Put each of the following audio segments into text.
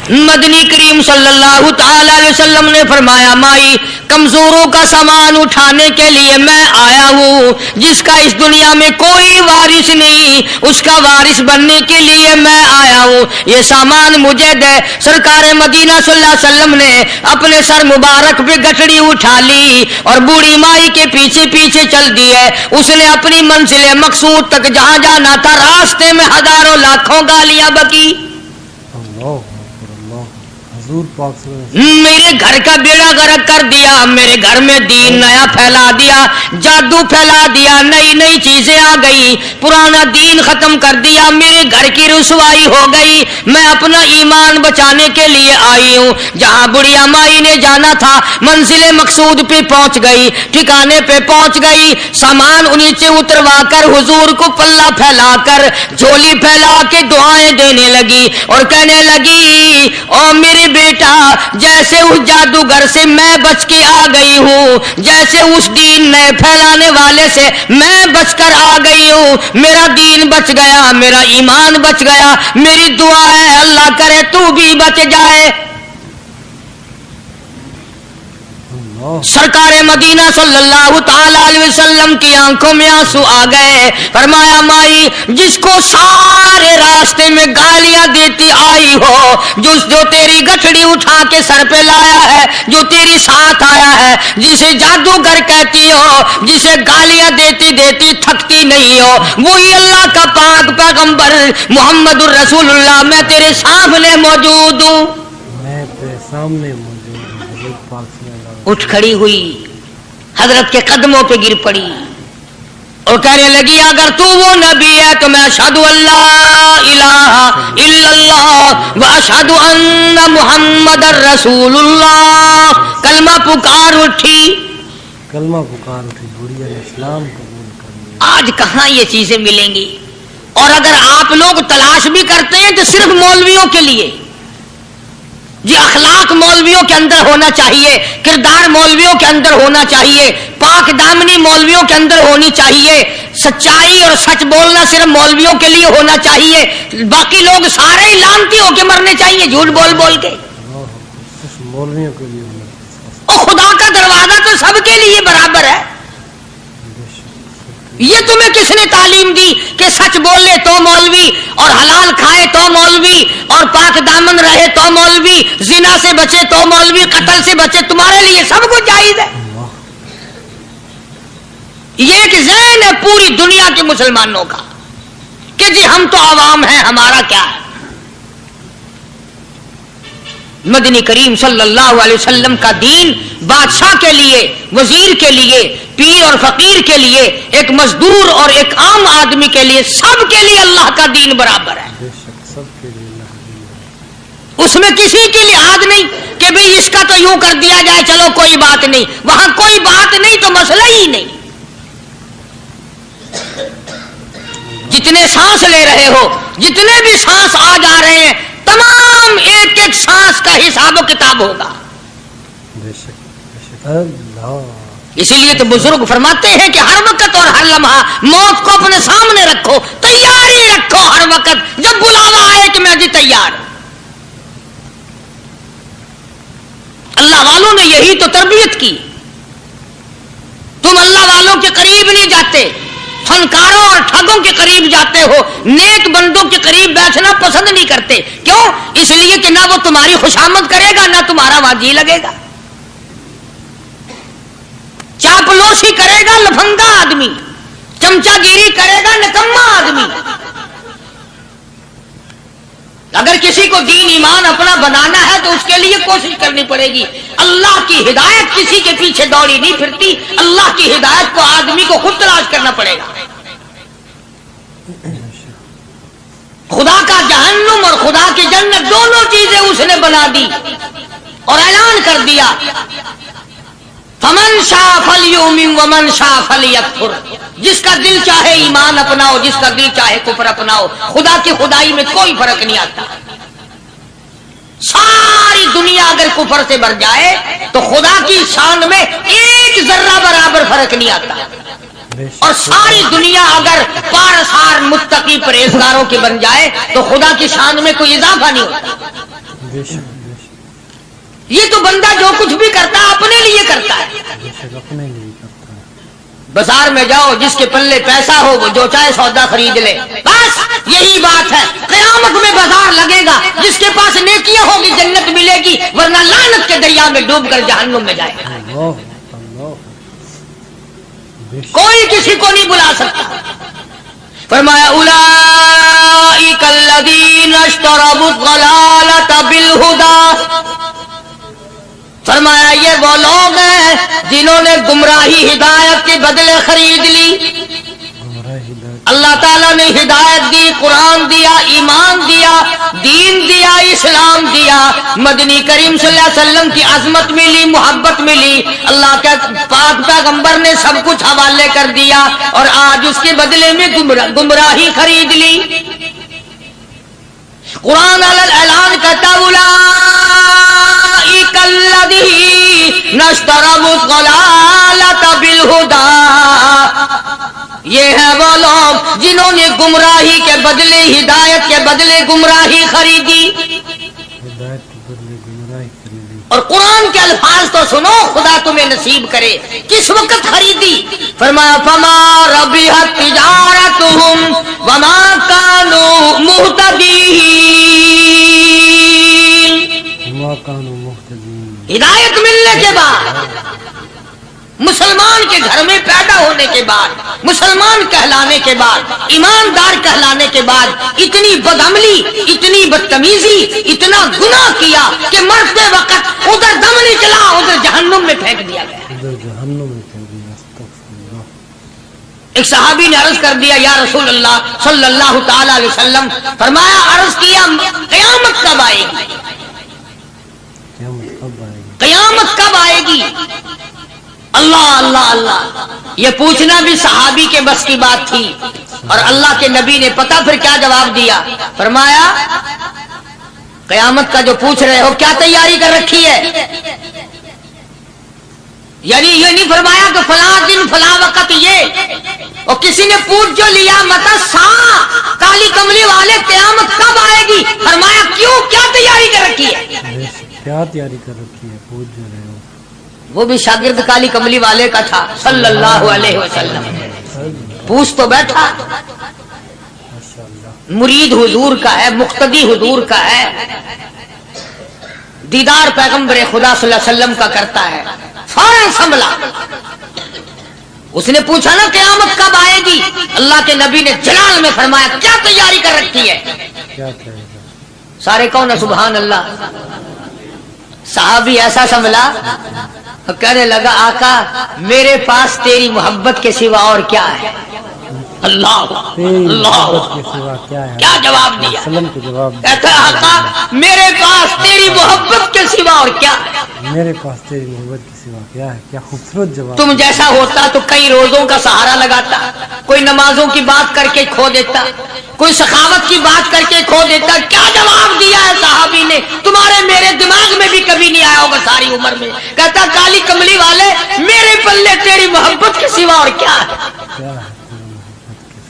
مدنی کریم صلی اللہ تعالی علیہ وسلم نے فرمایا مائی کمزوروں کا سامان اٹھانے کے لیے میں آیا ہوں، جس کا اس دنیا میں کوئی وارث نہیں اس کا وارث بننے کے لیے میں آیا ہوں، یہ سامان مجھے دے۔ سرکار مدینہ صلی اللہ علیہ وسلم نے اپنے سر مبارک پہ گٹڑی اٹھا لی اور بوڑھی مائی کے پیچھے پیچھے چل دی ہے۔ اس نے اپنی منزل مقصود تک جہاں جانا تھا راستے میں ہزاروں لاکھوں گالیاں بکی۔ میرے گھر کا بیڑا غرق کر دیا، میرے گھر میں دین نیا پھیلا دیا، جادو پھیلا دیا، نئی نئی چیزیں آ گئی، پرانا دین ختم کر دیا، میرے گھر کی رسوائی ہو گئی، میں اپنا ایمان بچانے کے لیے آئی ہوں۔ جہاں بڑھیا مائی نے جانا تھا منزل مقصود پہ پہنچ گئی، ٹھکانے پہ پہنچ گئی، سامان نیچے اتروا کر حضور کو پلہ پھیلا کر جھولی پھیلا کے دعائیں دینے لگی اور کہنے لگی او میرے بیٹا، جیسے اس جادوگر سے میں بچ کے آ گئی ہوں، جیسے اس دین نئے پھیلانے والے سے میں بچ کر آ گئی ہوں، میرا دین بچ گیا، میرا ایمان بچ گیا، میری دعا ہے اللہ کرے تو بھی بچ جائے۔ سرکار مدینہ صلی اللہ تعالی علیہ وسلم کی آنکھوں میں آنسو آ گئے۔ فرمایا مائی جس کو سارے راستے میں گالیاں دیتی آئی ہو، جو تیری گٹھڑی اٹھا کے سر پہ لایا ہے، جو تیری ساتھ آیا ہے، جسے جادوگر کہتی ہو، جسے گالیاں دیتی دیتی تھکتی نہیں ہو، وہی اللہ کا پاک پیغمبر محمد الرسول اللہ، میں تیرے سامنے موجود ہوں۔ میں تیرے سامنے موجود ہوں۔ اٹھ کھڑی ہوئی، حضرت کے قدموں پہ گر پڑی اور کہنے لگی اگر تو وہ نبی ہے تو میں اشہد اللہ الہ الا اللہ واشہد ان محمد رسول اللہ۔ کلمہ پکار اٹھی، کلمہ پکار اٹھی، بڑھیا اسلام قبول کر لیا۔ آج کہاں یہ چیزیں ملیں گی؟ اور اگر آپ لوگ تلاش بھی کرتے ہیں تو صرف مولویوں کے لیے، یہ اخلاق مولویوں کے اندر ہونا چاہیے، کردار مولویوں کے اندر ہونا چاہیے، پاک دامنی مولویوں کے اندر ہونی چاہیے، سچائی اور سچ بولنا صرف مولویوں کے لیے ہونا چاہیے، باقی لوگ سارے ہی لانتی ہو کے مرنے چاہیے جھوٹ بول بول کے۔ مولویوں کے لیے ہونا، اور خدا کا دروازہ تو سب کے لیے برابر ہے۔ یہ تمہیں کس نے تعلیم دی کہ سچ بولے تو مولوی، اور حلال کھائے تو مولوی، اور پاک دامن رہے تو مولوی، زنا سے بچے تو مولوی، قتل سے بچے، تمہارے لیے سب کچھ جائز ہے۔ یہ ایک ذہن ہے پوری دنیا کے مسلمانوں کا کہ جی ہم تو عوام ہیں، ہمارا کیا ہے۔ مدنی کریم صلی اللہ علیہ وسلم کا دین بادشاہ کے لیے، وزیر کے لیے، پیر اور فقیر کے لیے، ایک مزدور اور ایک عام آدمی کے لیے، سب کے لیے اللہ کا دین برابر ہے۔ اس میں کسی کی لحاظ نہیں کہ بھئی اس کا تو یوں کر دیا جائے چلو کوئی بات نہیں، وہاں کوئی بات نہیں تو مسئلہ ہی نہیں۔ جتنے سانس لے رہے ہو، جتنے بھی سانس آ جا رہے ہیں، تمام ایک ایک سانس کا حساب و کتاب ہوگا۔ اسی لیے تو بزرگ فرماتے ہیں کہ ہر وقت اور ہر لمحہ موت کو اپنے سامنے رکھو، تیاری رکھو ہر وقت، جب بلاوا آئے کہ میں جی تیار ہوں۔ اللہ والوں نے یہی تو تربیت کی۔ تم اللہ والوں کے قریب نہیں جاتے، فنکاروں اور ٹھگوں کے قریب جاتے ہو، نیک بندوں کے قریب بیٹھنا پسند نہیں کرتے۔ کیوں؟ اس لیے کہ نہ وہ تمہاری خوشامد کرے گا، نہ تمہارا وہاں جی لگے گا۔ چاپلوسی کرے گا لفنگا آدمی، چمچا گیری کرے گا نکما آدمی۔ اگر کسی کو دین ایمان اپنا بنانا ہے تو اس کے لیے کوشش کرنی پڑے گی۔ اللہ کی ہدایت کسی کے پیچھے دوڑی نہیں پھرتی، اللہ کی ہدایت کو آدمی کو خود تلاش کرنا پڑے گا۔ خدا کا جہنم اور خدا کی جنت دونوں چیزیں اس نے بنا دی اور اعلان کر دیا فمن شاء فلیؤمن ومن شاء فلیکفر، جس کا دل چاہے ایمان اپناؤ، جس کا دل چاہے کفر اپناؤ، خدا کی خدائی میں کوئی فرق نہیں آتا۔ ساری دنیا اگر کفر سے بھر جائے تو خدا کی شان میں ایک ذرہ برابر فرق نہیں آتا، اور ساری دنیا اگر پارسار متقی پرہیزگاروں کی بن جائے تو خدا کی شان میں کوئی اضافہ نہیں ہوتا۔ بے شک بے شک یہ تو بندہ جو کچھ بھی کرتا ہے اپنے لیے کرتا ہے. بے شک اپنے لیے کرتا ہے. بازار میں جاؤ، جس کے پلے پیسہ ہو وہ جو چاہے سودا خرید لے، بس یہی بات ہے. قیامت میں بازار لگے گا، جس کے پاس نیکیاں ہوگی جنت ملے گی، ورنہ لعنت کے دریا میں ڈوب کر جہنم میں جائے گا. اللہ اللہ بے شک کوئی کسی کو نہیں بلا سکتا. فرمایا اولئک الذین اشتروا الضلالۃ بالہدی، فرمایا یہ وہ لوگ ہیں جنہوں نے گمراہی ہدایت کے بدلے خرید لی. گمراہ ہدایت اللہ تعالیٰ نے ہدایت دی، قرآن دیا، ایمان دیا، دین دیا، اسلام دیا، مدنی کریم صلی اللہ علیہ وسلم کی عظمت ملی، محبت ملی، اللہ کے پاک پیغمبر نے سب کچھ حوالے کر دیا، اور آج اس کے بدلے میں گمراہی خرید لی. قرآن اعلان کرتا اولئک الذین اشتروا الضلالۃ بالہدی، یہ ہے وہ لوگ جنہوں نے گمراہی کے بدلے ہدایت کے بدلے گمراہی خریدی. ہدایت کے بدلے گمراہی خریدی. اور قرآن کے الفاظ تو سنو، خدا تمہیں نصیب کرے. کس وقت خریدی؟ فرمایا فما ربحت تجارتہم وما کانوا مہتدین. وما کانوا مہتدین. ہدایت ملنے کے بعد، مسلمان کے گھر میں پیدا ہونے کے بعد، مسلمان کہلانے کے بعد، ایماندار کہلانے کے بعد، اتنی بدعملی، اتنی بدتمیزی، اتنا گناہ کیا کہ مرتے وقت ادھر دم نکلا، ادھر جہنم میں پھینک دیا گیا. ادھر جہنم میں پھینک دیا. استغفر اللہ. ایک صحابی نے عرض کر دیا یا رسول اللہ صلی اللہ تعالی علیہ وسلم، فرمایا عرض کیا قیامت کب آئے گی؟ قیامت کب آئے گی؟ قیامت کب آئے گی؟ اللہ اللہ اللہ، یہ پوچھنا بھی صحابی کے بس کی بات تھی. اور اللہ کے نبی نے پتہ پھر کیا جواب دیا؟ فرمایا قیامت کا جو پوچھ رہے ہو کیا تیاری کر رکھی ہے؟ یعنی یہ نہیں فرمایا کہ فلاں دن فلاں وقت یہ، اور کسی نے پوچھ جو لیا متا سا کالی کملی والے قیامت کب آئے گی؟ فرمایا کیوں، کیا تیاری کر رکھی ہے؟ کیا تیاری کر رکھی ہے؟ پوچھ جو رہے ہو. وہ بھی شاگرد کالی کملی والے کا تھا صلی اللہ علیہ وسلم. پوچھ تو بیٹھا، ماشاءاللہ. مرید حضور کا ہے، مقتدی حضور کا ہے، دیدار پیغمبر خدا صلی اللہ علیہ وسلم کا کرتا ہے. فوراً سنبھلا. اس نے پوچھا نا قیامت کب آئے گی؟ اللہ کے نبی نے جلال میں فرمایا کیا تیاری کر رکھی ہے؟ کیا کہے گا؟ سارے کون سبحان اللہ. صحابی ایسا سنبھلا، کہنے لگا آقا میرے پاس تیری محبت کے سوا اور کیا ہے؟ اللہ اللہ، کے سوا کیا ہے؟ کیا جواب دیا؟ وسلم کو جواب دیا. کہتا آقا میرے پاس تیری محبت کے سوا اور کیا ہے؟ میرے پاس تیری محبت کے سوا کیا ہے؟ کیا خوبصورت جواب. تم جیسا ہوتا تو کئی روزوں کا سہارا لگاتا، کوئی نمازوں کی بات کر کے کھو دیتا، کوئی سخاوت کی بات کر کے کھو دیتا. کیا جواب دیا ہے صحابی نے؟ تمہارے میرے دماغ میں بھی کبھی نہیں آیا ہوگا ساری عمر میں. کہتا کالی کملی والے میرے پلے تیری محبت کے سوا اور کیا ہے؟ کیا ہے تیری محبت کے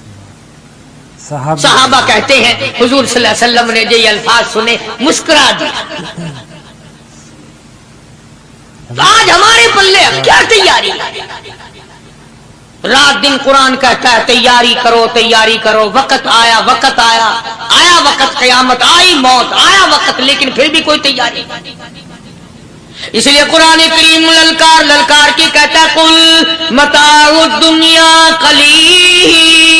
سوا؟ صحابہ کہتے ہیں حضور صلی اللہ علیہ وسلم نے جو یہ الفاظ سنے مسکرا دیا. آج ہمارے پلے کیا تیاری؟ رات دن قرآن کہتا ہے تیاری کرو تیاری کرو، وقت آیا وقت آیا، آیا وقت قیامت آئی موت، آیا وقت، لیکن پھر بھی کوئی تیاری نہیں. اس لیے قرآن کریم للکار للکار کی کہتا ہے قل متاع الدنیا قلیل،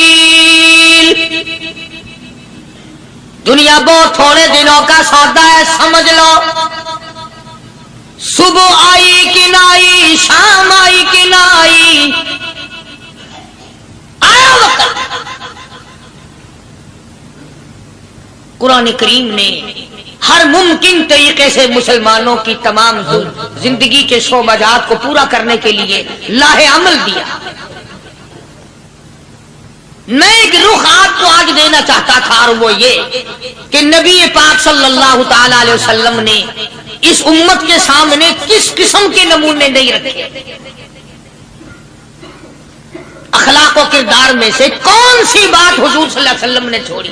دنیا بہت تھوڑے دنوں کا سودا ہے سمجھ لو. صبح آئی کہ نہ آئی، شام آئی کہ نہ آئی، آیا وقت. قرآن کریم نے ہر ممکن طریقے سے مسلمانوں کی تمام زندگی کے شعبہ جات کو پورا کرنے کے لیے لاہ عمل دیا. میں ایک رخ آپ کو آج دینا چاہتا تھا، اور وہ یہ کہ نبی پاک صلی اللہ تعالی علیہ وسلم نے اس امت کے سامنے کس قسم کے نمونے نہیں رکھے. اخلاق و کردار میں سے کون سی بات حضور صلی اللہ علیہ وسلم نے چھوڑی؟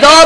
2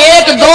1-2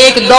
1-2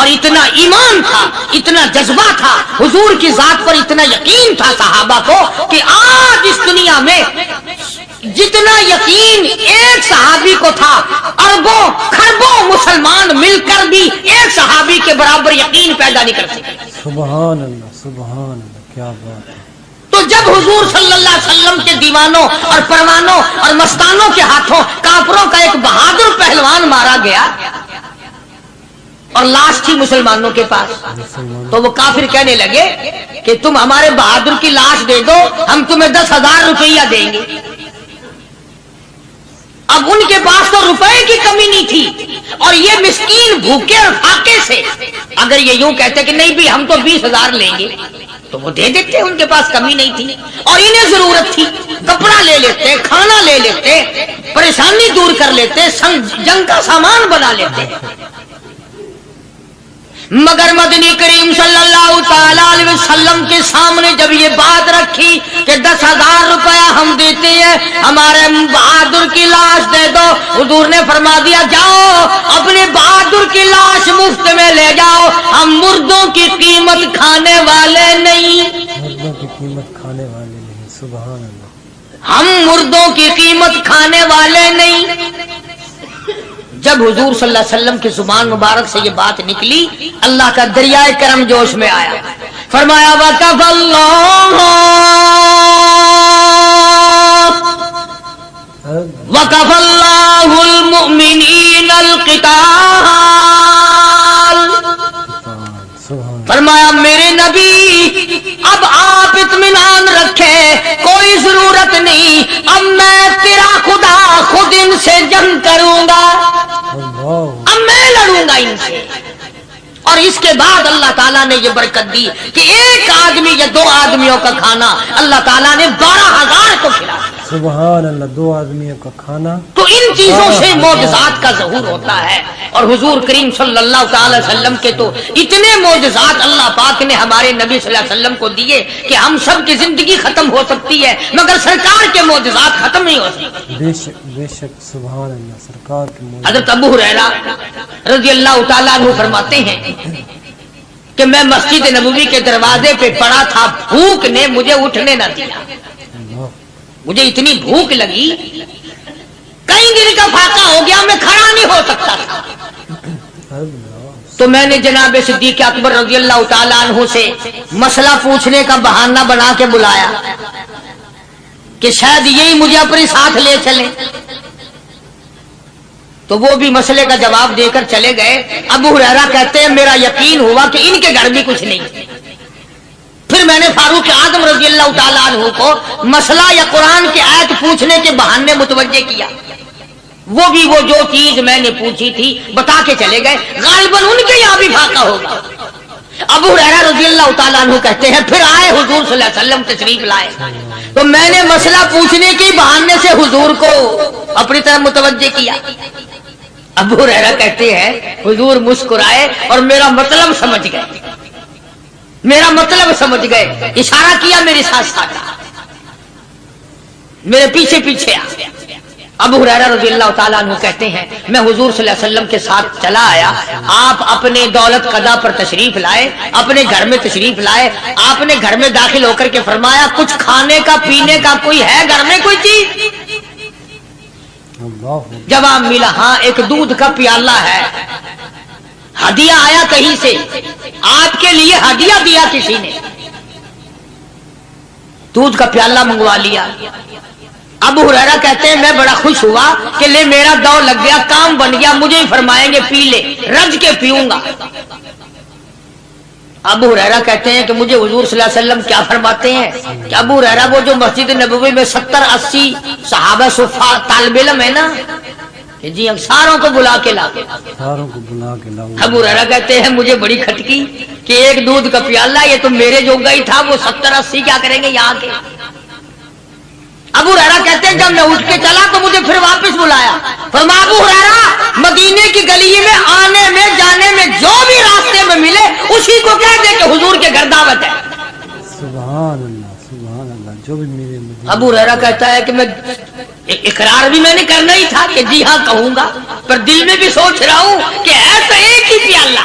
اور اتنا ایمان تھا, اتنا جذبہ تھا, حضور کی ذات پر اتنا یقین تھا صحابہ کو کہ آج اس دنیا میں جتنا یقین ایک صحابی کو تھا, اربوں کھربوں مسلمان مل کر بھی ایک صحابی کے برابر یقین پیدا نہیں کر سکے. سبحان اللہ, کیا بات ہے. تو جب حضور صلی اللہ علیہ وسلم کے دیوانوں اور پروانوں اور مستانوں کے ہاتھوں کافروں کا ایک بہادر پہلوان مارا گیا اور لاش تھی مسلمانوں کے پاس, تو وہ کافر کہنے لگے کہ تم ہمارے بہادر کی لاش دے دو, ہم تمہیں 10,000 روپیہ دیں گے. اب ان کے پاس تو روپے کی کمی نہیں تھی, اور یہ مسکین بھوکے اور فاقے سے اگر یہ یوں کہتے کہ نہیں بھی ہم تو 20,000 لیں گے تو وہ دے دیتے, ان کے پاس کمی نہیں تھی. اور انہیں ضرورت تھی, کپڑا لے لیتے, کھانا لے لیتے, پریشانی دور کر لیتے, جنگ کا سامان بنا لیتے. مگر مدنی کریم صلی اللہ تعالی علیہ وسلم کے سامنے جب یہ بات رکھی کہ 10,000 روپیہ ہم دیتے ہیں, ہمارے بہادر کی لاش دے دو, حضور نے فرما دیا جاؤ اپنے بہادر کی لاش مفت میں لے جاؤ, ہم مردوں کی قیمت کھانے والے نہیں. مردوں کی قیمت کھانے والے نہیں. سبحان اللہ, ہم مردوں کی قیمت کھانے والے نہیں. جب حضور صلی اللہ علیہ وسلم کی زبان مبارک سے یہ بات نکلی, اللہ کا دریائے کرم جوش میں آیا. فرمایا وَكَفَى اللَّهُ الْمُؤْمِنِينَ الْقِتَالَ. فرمایا میرے نبی اب آپ اطمینان رکھیں, کوئی ضرورت نہیں, اب میں تیرا خدا خود ان سے جنگ کروں گا, اب میں لڑوں گا ان سے. اور اس کے بعد اللہ تعالیٰ نے یہ برکت دی کہ ایک آدمی یا 2 آدمیوں کا کھانا اللہ تعالیٰ نے 12,000 کو کھلایا. سبحان اللہ, 2 آدمیوں کا کھانا. تو ان چیزوں سے معجزات کا ظہور ہوتا ہے. اور حضور کریم صلی اللہ تعالی وسلم کے تو اتنے معجزات اللہ پاک نے ہمارے نبی صلی اللہ علیہ وسلم کو دیے کہ ہم سب کی زندگی ختم ہو سکتی ہے مگر سرکار کے معجزات ختم نہیں ہو سکتی. بے شک سبحان اللہ, سرکار کے معجزات. حضرت ابو ہریرہ رضی اللہ تعالیٰ عنہ فرماتے ہیں کہ میں مسجد نبوی کے دروازے پہ پڑا تھا, بھوک نے مجھے اٹھنے نہ دیا. مجھے اتنی بھوک لگی, کئی دن کا فاقہ ہو گیا, میں کھڑا نہیں ہو سکتا تھا. تو میں نے جناب صدیق اکبر رضی اللہ تعالیٰ عنہ سے مسئلہ پوچھنے کا بہانہ بنا کے بلایا کہ شاید یہی مجھے اپنے ساتھ لے چلے. تو وہ بھی مسئلے کا جواب دے کر چلے گئے. ابو ہریرہ کہتے ہیں میرا یقین ہوا کہ ان کے گھر بھی کچھ نہیں. پھر میں نے فاروق اعظم رضی اللہ تعالیٰ عنہ کو مسئلہ یا قرآن کی آیت پوچھنے کے بہانے متوجہ کیا. وہ بھی وہ جو چیز میں نے پوچھی تھی بتا کے چلے گئے. غالباً ان کے یہاں بھی فاقہ ہوگا. ابو ہریرہ رضی اللہ تعالیٰ عنہ کہتے ہیں پھر آئے حضور صلی اللہ علیہ وسلم تشریف لائے, تو میں نے مسئلہ پوچھنے کے بہانے سے حضور کو اپنی طرف متوجہ کیا. ابو ہریرہ کہتے ہیں حضور مسکرائے اور میرا مطلب سمجھ گئے, میرا مطلب سمجھ گئے, اشارہ کیا میرے ساتھ ساتھ, میرے پیچھے پیچھے آ. ابو ہریرہ رضی اللہ تعالیٰ عنہ کہتے ہیں میں حضور صلی اللہ علیہ وسلم کے ساتھ چلا آیا. آپ اپنے دولت قضا پر تشریف لائے, اپنے گھر میں تشریف لائے. آپ نے گھر میں داخل ہو کر کے فرمایا کچھ کھانے کا پینے کا کوئی ہے گھر میں کوئی چیز؟ جواب ملا ہاں ایک دودھ کا پیالہ ہے. ہدیہ آیا کہیں سے, آپ کے لیے ہدیہ دیا کسی نے, دودھ کا پیالہ منگوا لیا. ابو ہریرہ کہتے ہیں میں بڑا خوش ہوا کہ لے میرا دو لگ گیا, کام بن گیا, مجھے ہی فرمائیں گے پی لے, رج کے پیوں گا. ابو ہریرہ کہتے ہیں کہ مجھے حضور صلی اللہ علیہ وسلم کیا فرماتے ہیں کہ ابو ہریرہ وہ جو مسجد نبوی میں 70-80 صحابہ صفا طالب علم ہے نا, جی ساروں کو بلا کے لا کے. ابو ہریرہ کہتے ہیں مجھے بڑی کھٹکی کہ ایک دودھ کا پیالہ, یہ تو میرے جو گئی تھا, وہ 70-80 کیا کریں گے یہاں کے. ابو ہریرہ کہتے ہیں جب میں اٹھ کے چلا تو مجھے پھر واپس بلایا. فرمایا ابو ہریرہ مدینے کی گلی میں آنے میں جانے میں جو بھی راستے میں ملے اسی کو کہہ دے کہ حضور کے گھر دعوت ہے. سبحان اللہ, جو بھی میرے. ابو ہریرہ کہتا ہے کہ میں اقرار بھی میں نے کرنا ہی تھا کہ جی ہاں کہوں گا, پر دل میں بھی سوچ رہا ہوں کہ ہے تو ایک ہی پیالہ,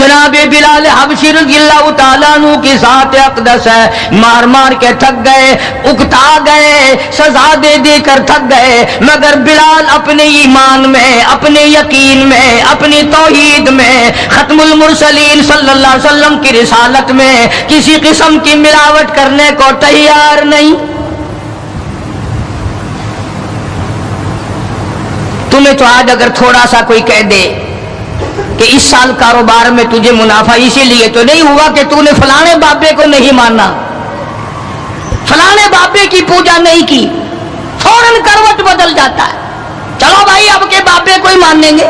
جناب بلال حبشی رضی اللہ تعالیٰ عنہ کی ذات اقدس ہے، مار مار کے تھک گئے، اکتا گئے، سزا دے دے کر تھک گئے، مگر بلال اپنے ایمان میں، اپنے یقین میں، اپنی توحید میں، ختم المرسلین صلی اللہ علیہ وسلم کی رسالت میں کسی قسم کی ملاوٹ کرنے کو تیار نہیں۔ تمہیں تو آج اگر تھوڑا سا کوئی کہہ دے کہ اس سال کاروبار میں تجھے منافع اسی لیے تو نہیں ہوا کہ تو نے فلانے بابے کو نہیں مانا، فلانے بابے کی پوجا نہیں کی، فوراً کروٹ بدل جاتا ہے، چلو بھائی اب کے بابے کو ہی مانیں گے۔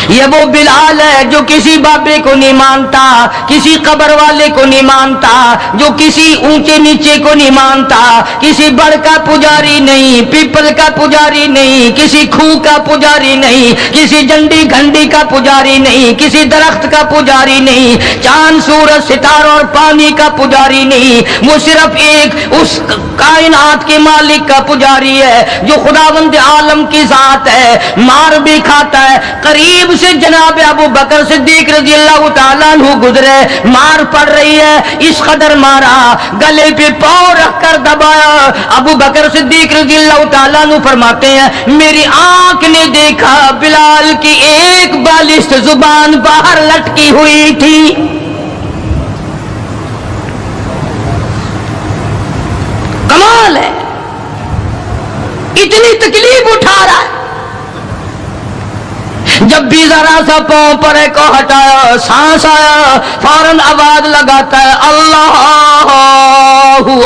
یہ وہ بلال ہے جو کسی بابے کو نہیں مانتا، کسی قبر والے کو نہیں مانتا، جو کسی اونچے نیچے کو نہیں مانتا، کسی بڑ کا پجاری نہیں، پیپل کا پجاری نہیں، کسی کھوہ کا پجاری نہیں، کسی جنڈی گھنڈی کا پجاری نہیں، کسی درخت کا پجاری نہیں، چاند سورج ستاروں اور پانی کا پجاری نہیں، وہ صرف ایک اس کائنات کے مالک کا پجاری ہے جو خداوند عالم کی ذات ہے، مار بھی کھاتا ہے۔ قریب سے جناب ابو بکر صدیق رضی اللہ تعالیٰ عنہ گزرے، مار پڑ رہی ہے، اس قدر مارا، گلے پہ پاؤں رکھ کر دبایا۔ ابو بکر صدیق رضی اللہ تعالیٰ عنہ فرماتے ہیں میری آنکھ نے دیکھا بلال کی ایک بالشت زبان باہر لٹکی ہوئی تھی۔ کمال ہے، اتنی تکلیف اٹھا رہا ہے، جب بھی ذرا سا پاؤں پر کو ہٹایا، سانس آیا، فوراً آواز لگاتا ہے اللہ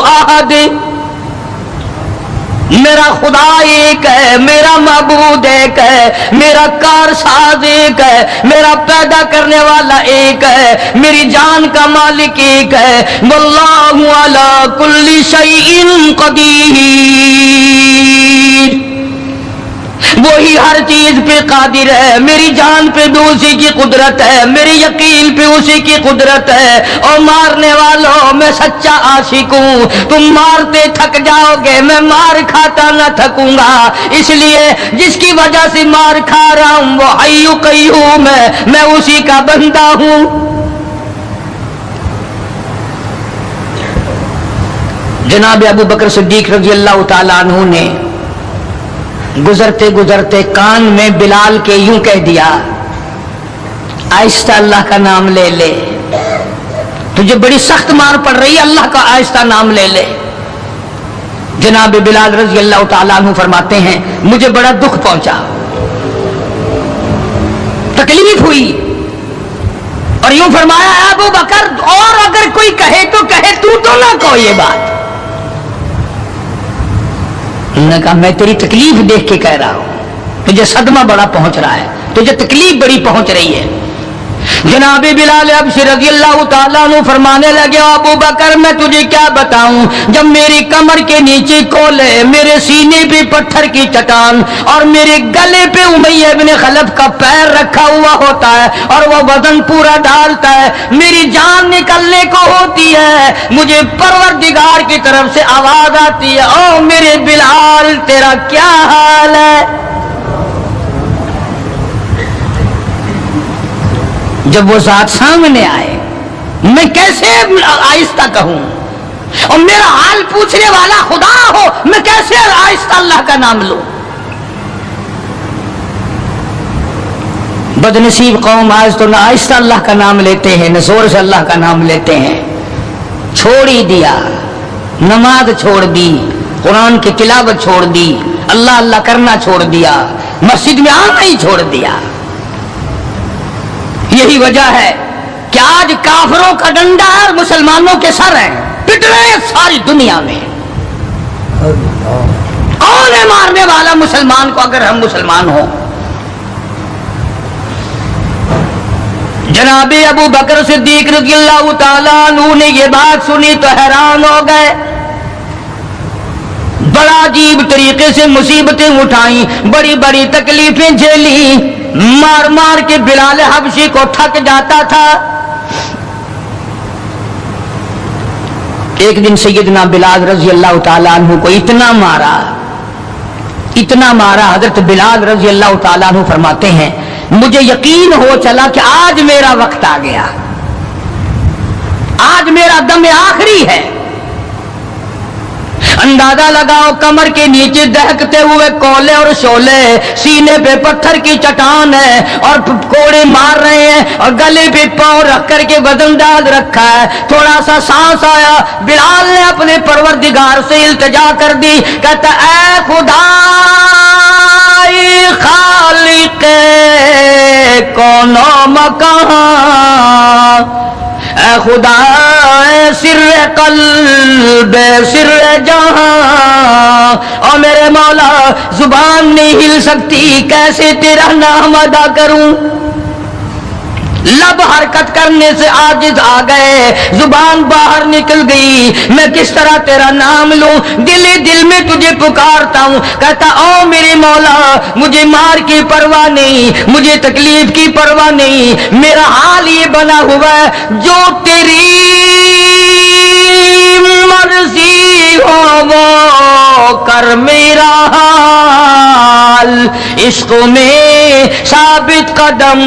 احد، میرا خدا ایک ہے، میرا معبود ایک ہے، میرا کارساز ایک ہے، میرا پیدا کرنے والا ایک ہے، میری جان کا مالک ایک ہے، واللہ علی کل شیء قدیر، وہی ہر چیز پہ قادر ہے، میری جان پہ بھی اسی کی قدرت ہے، میری یقین پہ اسی کی قدرت ہے۔ اور مارنے والوں میں سچا عاشق ہوں، تم مارتے تھک جاؤ گے، میں مار کھاتا نہ تھکوں گا، اس لیے جس کی وجہ سے مار کھا رہا ہوں وہ حی قیوم ہے، میں اسی کا بندہ ہوں۔ جناب ابو بکر صدیق رضی اللہ تعالیٰ عنہ نے گزرتے گزرتے کان میں بلال کے یوں کہہ دیا آہستہ اللہ کا نام لے لے، تجھے بڑی سخت مار پڑ رہی ہے، اللہ کا آہستہ نام لے لے۔ جناب بلال رضی اللہ تعالیٰ عنہ فرماتے ہیں مجھے بڑا دکھ پہنچا، تکلیف ہوئی، اور یوں فرمایا ابو بکر اور اگر کوئی کہے تو کہے، تو نہ کہو یہ بات۔ انہوں نے کہا میں تیری تکلیف دیکھ کے کہہ رہا ہوں، تجھے صدمہ بڑا پہنچ رہا ہے، تجھے تکلیف بڑی پہنچ رہی ہے۔ جناب بلال حبشی رضی اللہ تعالیٰ عنہ فرمانے لگے ابو بکر میں تجھے کیا بتاؤں، جب میری کمر کے نیچے کولے، میرے سینے پہ پتھر کی چٹان اور میرے گلے پہ امیہ ابن خلف کا پیر رکھا ہوا ہوتا ہے اور وہ وزن پورا ڈالتا ہے، میری جان نکلنے کو ہوتی ہے، مجھے پروردگار کی طرف سے آواز آتی ہے او میرے بلال تیرا کیا حال ہے۔ جب وہ ذات سامنے آئے میں کیسے آہستہ کہوں، اور میرا حال پوچھنے والا خدا ہو میں کیسے آہستہ اللہ کا نام لوں۔ بدنصیب قوم آج تو نہ آہستہ اللہ کا نام لیتے ہیں نہ زور سے اللہ کا نام لیتے ہیں، چھوڑ ہی دیا، نماز چھوڑ دی، قرآن کی تلاوت چھوڑ دی، اللہ اللہ کرنا چھوڑ دیا، مسجد میں آنا ہی چھوڑ دیا۔ یہی وجہ ہے کہ آج کافروں کا ڈنڈا اور مسلمانوں کے سر ہیں، پٹ رہے ہیں ساری دنیا میں۔ کون ہے مارنے والا مسلمان کو اگر ہم مسلمان ہوں؟ جناب ابو بکر صدیق رضی اللہ تعالیٰ عنہ نے یہ بات سنی تو حیران ہو گئے، بڑا عجیب طریقے سے مصیبتیں اٹھائیں، بڑی بڑی تکلیفیں جھیلی، مار مار کے بلال حبشی کو تھک جاتا تھا۔ ایک دن سیدنا بلال رضی اللہ تعالیٰ عنہ کو اتنا مارا حضرت بلال رضی اللہ تعالیٰ عنہ فرماتے ہیں مجھے یقین ہو چلا کہ آج میرا وقت آ گیا، آج میرا دم آخری ہے۔ اندازہ لگاؤ کمر کے نیچے دہکتے ہوئے کولے اور شولے، سینے پہ پتھر کی چٹان ہے اور کوڑے مار رہے ہیں اور گلے پہ پاؤں رکھ کر کے وزن ڈال رکھا ہے۔ تھوڑا سا سانس آیا، بلال نے اپنے پروردگار سے التجا کر دی، کہتا اے خدا خالق کون و مکان، اے خدا سر قلب سر جہاں، اور میرے مولا زبان نہیں ہل سکتی، کیسے تیرا نام ادا کروں؟ لب حرکت کرنے سے عاجز آ گئے، زبان باہر نکل گئی، میں کس طرح تیرا نام لوں؟ دل دل میں تجھے پکارتا ہوں، کہتا او میرے مولا مجھے مار کی پرواہ نہیں، مجھے تکلیف کی پرواہ نہیں، میرا حال یہ بنا ہوا ہے جو تیری مرضی ہو وہ کر میرا حال، عشق میں ثابت قدم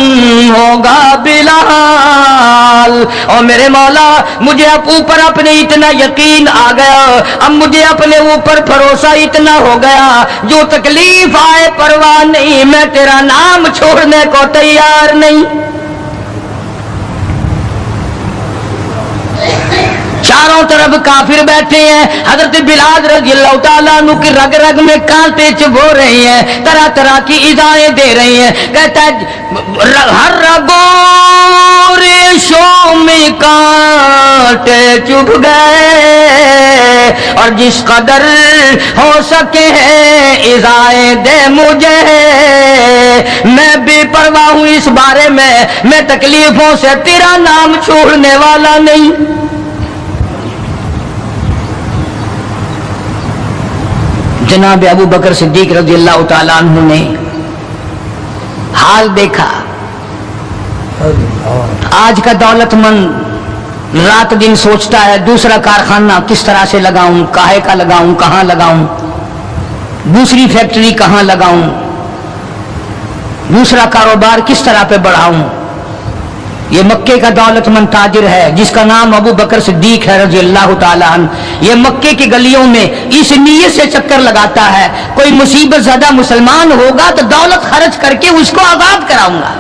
ہوگا بلال۔ اور میرے مولا مجھے اب اوپر اپنے اتنا یقین آ گیا، اب مجھے اپنے اوپر بھروسہ اتنا ہو گیا، جو تکلیف آئے پرواہ نہیں، میں تیرا نام چھوڑنے کو تیار نہیں۔ چاروں طرف کافر بیٹھے ہیں، حضرت بلال رضی اللہ تعالیٰ عنہ کی رگ رگ میں کانٹے چبھو رہے ہیں، طرح طرح کی ایذائیں دے رہی ہیں۔ کہتا ہے ہر رگوں ریشوں میں کانٹے چبھ گئے، اور جس قدر ہو سکے ہیں ایذائیں دے مجھے، میں بے پرواہ ہوں اس بارے میں تکلیفوں سے تیرا نام چھوڑنے والا نہیں۔ جناب ابو بکر صدیق رضی اللہ تعالیٰ عنہ نے حال دیکھا، آج کا دولت مند رات دن سوچتا ہے دوسرا کارخانہ کس طرح سے لگاؤں، کاہے کا لگاؤں، کہاں لگاؤں، دوسری فیکٹری کہاں لگاؤں، دوسرا کاروبار کس طرح پہ بڑھاؤں۔ یہ مکے کا دولت مند تاجر ہے جس کا نام ابو بکر صدیق ہے رضی اللہ تعالیٰ عنہ، یہ مکے کی گلیوں میں اس نیت سے چکر لگاتا ہے کوئی مصیبت زدہ مسلمان ہوگا تو دولت خرچ کر کے اس کو آزاد کراؤں گا۔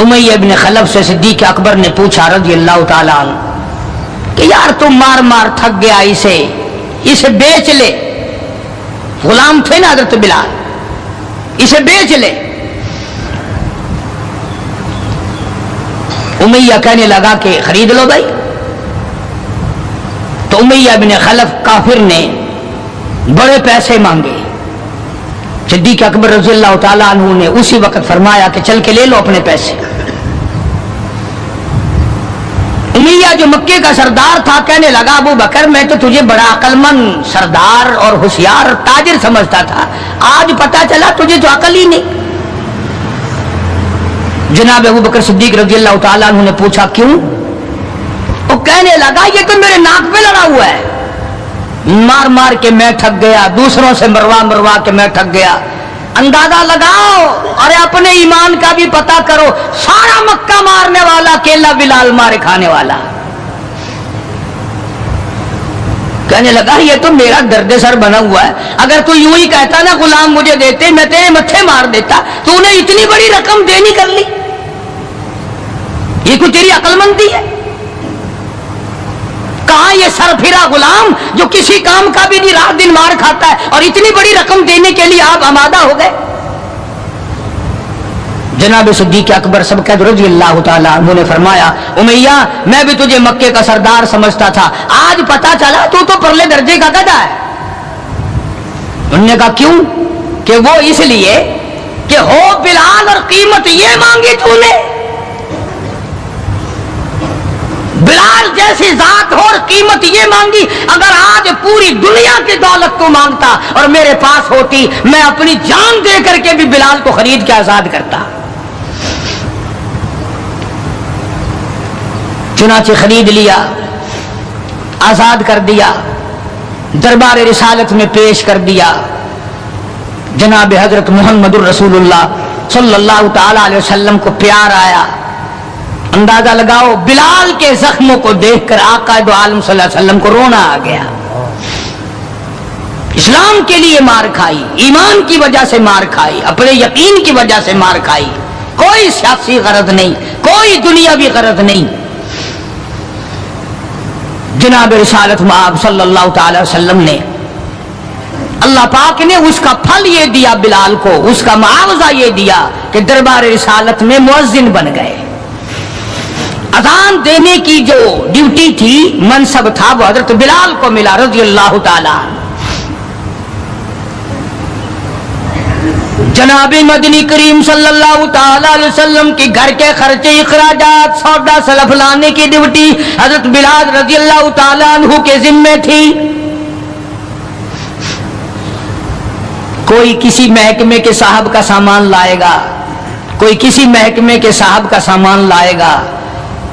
امیہ ابن خلف سے صدیق اکبر نے پوچھا رضی اللہ تعالیٰ عنہ کہ یار تم مار مار تھک گیا، اسے بیچ لے، غلام تھے نا حضرت بلال، اسے بیچ لے۔ امیہ کہنے لگا کہ خرید لو بھائی۔ تو امیہ ابن خلف کافر نے بڑے پیسے مانگے، صدیق اکبر رضی اللہ تعالیٰ عنہ نے اسی وقت فرمایا کہ چل کے لے لو اپنے پیسے۔ امیہ جو مکے کا سردار تھا کہنے لگا ابو بکر میں تو تجھے بڑا عقل مند سردار اور ہوشیار تاجر سمجھتا تھا، آج پتا چلا تجھے تو عقل ہی نہیں۔ جناب ابو بکر صدیق رضی اللہ تعالیٰ عنہ نے پوچھا کیوں؟ وہ کہنے لگا یہ تو میرے ناک پہ لڑا ہوا ہے، مار مار کے میں تھک گیا، دوسروں سے مروا مروا کے میں تھک گیا۔ اندازہ لگاؤ اور اپنے ایمان کا بھی پتہ کرو، سارا مکہ مارنے والا اکیلا بلال مارے کھانے والا۔ کہنے لگا یہ تو میرا درد سر بنا ہوا ہے، اگر تو یوں ہی کہتا نا غلام مجھے دیتے میں تیرے متھے مار دیتا، تو نے اتنی بڑی رقم دینی کر لی، یہ کوئی تیری عقل مندی ہے؟ کہاں یہ سر پھرا غلام جو کسی کام کا بھی نہیں رات دن مار کھاتا ہے اور اتنی بڑی رقم دینے کے لیے آپ آمادہ ہو گئے؟ جناب صدیق اکبر سبقت رضی اللہ تعالیٰ عنہ نے فرمایا امیہ میں بھی تجھے مکے کا سردار سمجھتا تھا، آج پتا چلا تو پرلے درجے کا گدھا ہے۔ انہوں نے کہا کیوں؟ کہ وہ اس لیے کہ ہو بلال اور قیمت یہ مانگی تو نے، بلال جیسی ذات ہو اور قیمت یہ مانگی، اگر آج پوری دنیا کی دولت تو مانگتا اور میرے پاس ہوتی میں اپنی جان دے کر کے بھی بلال کو خرید کے آزاد کرتا۔ چنانچہ خرید لیا، آزاد کر دیا، دربار رسالت میں پیش کر دیا، جناب حضرت محمد الرسول اللہ صلی اللہ تعالی علیہ وسلم کو پیار آیا. اندازہ لگاؤ بلال کے زخموں کو دیکھ کر آقا دو عالم صلی اللہ علیہ وسلم کو رونا آ گیا. اسلام کے لیے مار کھائی, ایمان کی وجہ سے مار کھائی, اپنے یقین کی وجہ سے مار کھائی, کوئی سیاسی غرض نہیں, کوئی دنیاوی غرض نہیں. جناب رسالت مآب صلی اللہ تعالی وسلم نے, اللہ پاک نے اس کا پھل یہ دیا بلال کو, اس کا معاوضہ یہ دیا کہ دربار رسالت میں مؤذن بن گئے. اذان دینے کی جو ڈیوٹی تھی, منصب تھا, وہ حضرت بلال کو ملا رضی اللہ تعالی. جناب مدنی کریم صلی اللہ تعالی علیہ وسلم کی گھر کے خرچے, اخراجات, سودا سلف لانے کی ڈیوٹی حضرت بلال رضی اللہ تعالی عنہ کے ذمے تھی. کوئی کسی محکمے کے صاحب کا سامان لائے گا, کوئی کسی محکمے کے صاحب کا سامان لائے گا,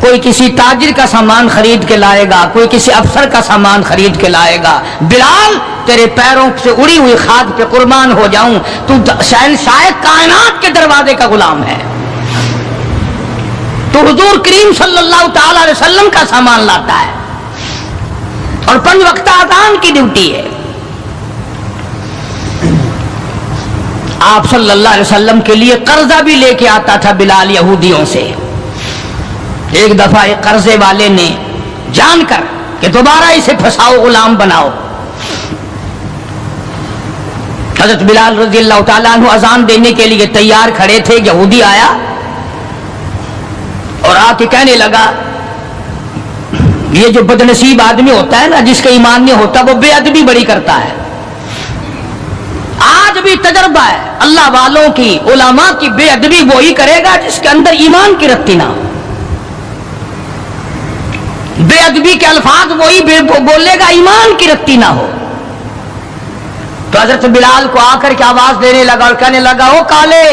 کوئی کسی تاجر کا سامان خرید کے لائے گا, کوئی کسی افسر کا سامان خرید کے لائے گا. بلال تیرے پیروں سے اڑی ہوئی خاک پہ قربان ہو جاؤں, تو شہنشاہ کائنات کے دروازے کا غلام ہے. تو حضور کریم صلی اللہ تعالی علیہ وسلم کا سامان لاتا ہے, اور 5 وقت اذان کی ڈیوٹی ہے. آپ صلی اللہ علیہ وسلم کے لیے قرضہ بھی لے کے آتا تھا بلال یہودیوں سے. ایک دفعہ ایک قرضے والے نے جان کر کہ دوبارہ اسے پھنساؤ, غلام بناؤ, حضرت بلال رضی اللہ تعالیٰ عنہ اذان دینے کے لیے تیار کھڑے تھے. یہودی آیا اور آ کے کہنے لگا, یہ جو بدنصیب آدمی ہوتا ہے نا, جس کا ایمان نہیں ہوتا, وہ بے ادبی بڑی کرتا ہے. آج بھی تجربہ ہے اللہ والوں کی, علماء کی, بے ادبی وہی کرے گا جس کے اندر ایمان کی رتی نہ ہو. بے ادبی کے الفاظ وہی بولے گا ایمان کی رتی نہ ہو. تو حضرت بلال کو آ کر کے آواز دینے لگا اور کہنے لگا, او کالے.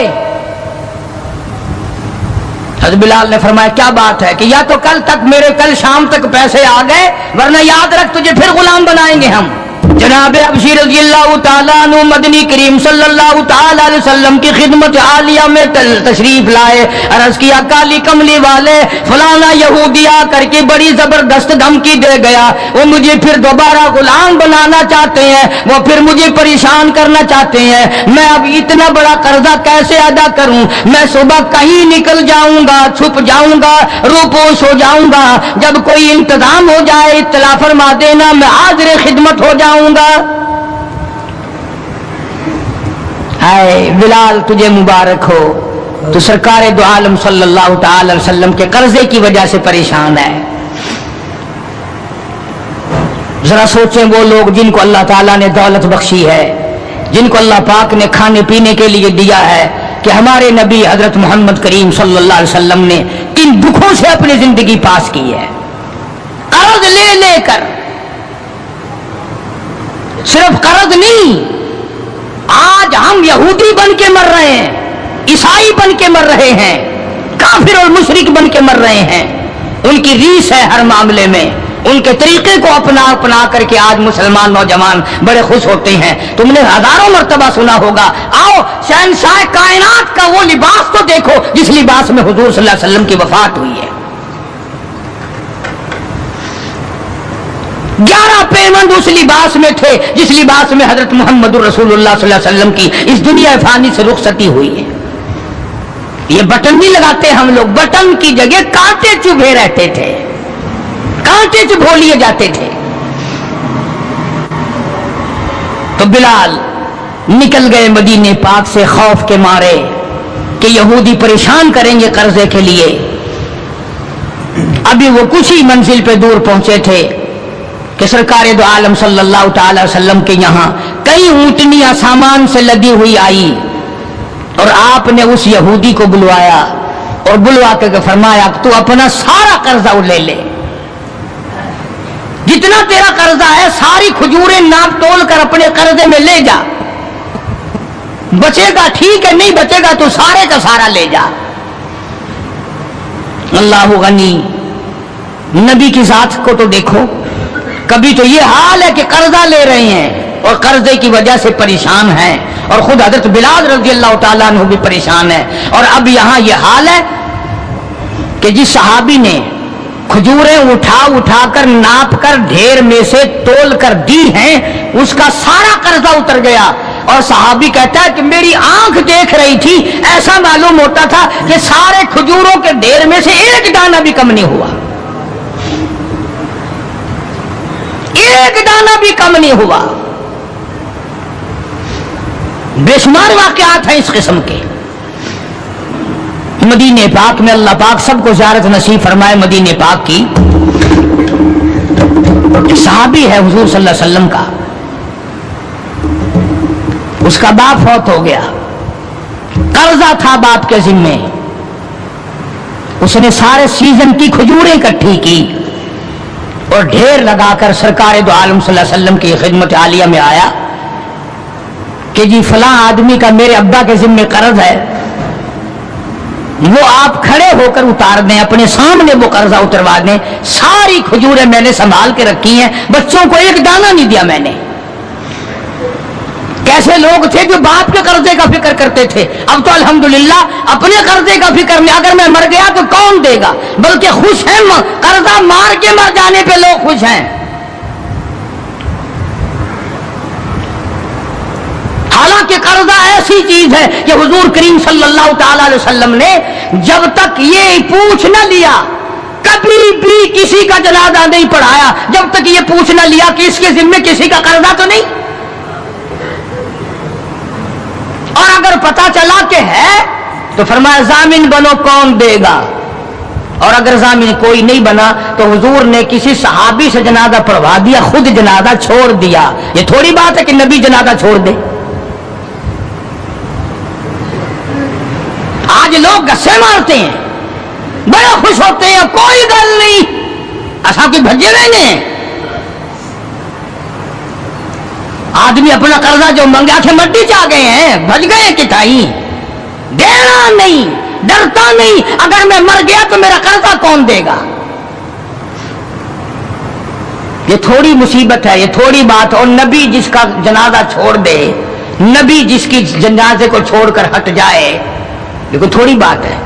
حضرت بلال نے فرمایا, کیا بات ہے؟ کہ یا تو کل شام تک پیسے آ گئے, ورنہ یاد رکھ تجھے پھر غلام بنائیں گے ہم. جناب ابشی رضی اللہ تعالیٰ عنہ مدنی کریم صلی اللہ تعالیٰ علیہ وسلم کی خدمت عالیہ میں تشریف لائے. عرض کیا, کالی کملی والے فلانا یہودی آ کر کے بڑی زبردست دھمکی دے گیا, وہ مجھے پھر دوبارہ غلام بنانا چاہتے ہیں, وہ پھر مجھے پریشان کرنا چاہتے ہیں. میں اب اتنا بڑا قرضہ کیسے ادا کروں؟ میں صبح کہیں نکل جاؤں گا, چھپ جاؤں گا, روپوش ہو جاؤں گا. جب کوئی انتظام ہو جائے اطلاع فرما دینا, میں حاضر خدمت ہو جاؤں گا. اے بلال تجھے مبارک ہو, تو سرکار دو عالم صلی اللہ تعالی وسلم کے قرضے کی وجہ سے پریشان ہے. ذرا سوچیں وہ لوگ جن کو اللہ تعالیٰ نے دولت بخشی ہے, جن کو اللہ پاک نے کھانے پینے کے لیے دیا ہے, کہ ہمارے نبی حضرت محمد کریم صلی اللہ علیہ وسلم نے کن دکھوں سے اپنی زندگی پاس کی ہے, قرض لے لے کر. صرف قرض نہیں, آج ہم یہودی بن کے مر رہے ہیں, عیسائی بن کے مر رہے ہیں, کافر اور مشرک بن کے مر رہے ہیں. ان کی ریس ہے ہر معاملے میں, ان کے طریقے کو اپنا کر کے آج مسلمان نوجوان بڑے خوش ہوتے ہیں. تم نے ہزاروں مرتبہ سنا ہوگا, آؤ شہنشاہ کائنات کا وہ لباس تو دیکھو جس لباس میں حضور صلی اللہ علیہ وسلم کی وفات ہوئی ہے. 11 پیمند اس لباس میں تھے جس لباس میں حضرت محمد رسول اللہ صلی اللہ علیہ وسلم کی اس دنیا فانی سے رخصتی ہوئی ہے. یہ بٹن نہیں لگاتے ہم لوگ, بٹن کی جگہ کانٹے چبھے رہتے تھے, کانٹے چبھو لیے جاتے تھے. تو بلال نکل گئے مدینے پاک سے خوف کے مارے کہ یہودی پریشان کریں گے قرضے کے لیے. ابھی وہ کچھ ہی منزل پہ دور پہنچے تھے کہ سرکار دو عالم صلی اللہ تعالی وسلم کے یہاں کئی اونٹنیاں سامان سے لدی ہوئی آئی, اور آپ نے اس یہودی کو بلوایا اور بلوا کے فرمایا, تو اپنا سارا قرضہ لے لے, جتنا تیرا قرضہ ہے ساری کھجوریں ناپ تول کر اپنے قرضے میں لے جا, بچے گا ٹھیک ہے, نہیں بچے گا تو سارے کا سارا لے جا. اللہ غنی, نبی کی ذات کو تو دیکھو, کبھی تو یہ حال ہے کہ قرضہ لے رہے ہیں, اور قرضے کی وجہ سے پریشان ہیں، اور خود حضرت بلال رضی اللہ تعالیٰ عنہ بھی پریشان ہے۔ اور اب یہاں یہ حال ہے کہ جس صحابی نے کھجوریں اٹھا کر ناپ کر ڈھیر میں سے تول کر دی ہیں، اس کا سارا قرضہ اتر گیا، اور صحابی کہتا ہے کہ میری آنکھ دیکھ رہی تھی، ایسا معلوم ہوتا تھا کہ سارے کھجوروں کے ڈھیر میں سے ایک دانہ بھی کم نہیں ہوا، ایک دانہ بھی کم نہیں ہوا۔ بے شمار واقعات ہیں اس قسم کے۔ مدینہ پاک میں اللہ پاک سب کو زیارت نصیب فرمائے مدینہ پاک کی۔ صحابی ہے حضور صلی اللہ علیہ وسلم کا، اس کا باپ فوت ہو گیا، قرضہ تھا باپ کے ذمے، اس نے سارے سیزن کی کھجوریں اکٹھی کی اور ڈھیر لگا کر سرکار دو عالم صلی اللہ علیہ وسلم کی خدمت عالیہ میں آیا کہ جی فلاں آدمی کا میرے ابا کے ذمے قرض ہے، وہ آپ کھڑے ہو کر اتار دیں، اپنے سامنے وہ قرضہ اتروا دیں۔ ساری کھجوریں میں نے سنبھال کے رکھی ہیں، بچوں کو ایک دانہ نہیں دیا میں نے۔ کیسے لوگ تھے جو باپ کے قرضے کا فکر کرتے تھے، اب تو الحمدللہ اپنے قرضے کا فکر میں، اگر میں مر گیا تو کون دے گا، بلکہ خوش ہیں، قرضہ مار کے مر جانے پہ لوگ خوش ہیں۔ حالانکہ قرضہ ایسی چیز ہے کہ حضور کریم صلی اللہ تعالی علیہ وسلم نے جب تک یہ پوچھ نہ لیا، کبھی بھی کسی کا جنازہ نہیں پڑھایا جب تک یہ پوچھ نہ لیا کہ اس کے ذمے کسی کا قرضہ تو نہیں، اور اگر پتا چلا کہ ہے تو فرمایا ضامن بنو، کون دے گا، اور اگر ضامن کوئی نہیں بنا تو حضور نے کسی صحابی سے جنازہ پڑھوا دیا، خود جنازہ چھوڑ دیا۔ یہ تھوڑی بات ہے کہ نبی جنازہ چھوڑ دے۔ آج لوگ گسے مارتے ہیں، بڑے خوش ہوتے ہیں، کوئی گل نہیں، ایسا کوئی بھجے ہوئے نہیں۔ آدمی اپنا قرضہ جو منگا تھے مٹی چاہ گئے ہیں، بھج گئے کتائی، دینا نہیں، ڈرتا نہیں، اگر میں مر گیا تو میرا قرضہ کون دے گا۔ یہ تھوڑی مصیبت ہے، یہ تھوڑی بات، اور نبی جس کا جنازہ چھوڑ دے، نبی جس کی جنازے کو چھوڑ کر ہٹ جائے، یہ کوئی تھوڑی بات ہے۔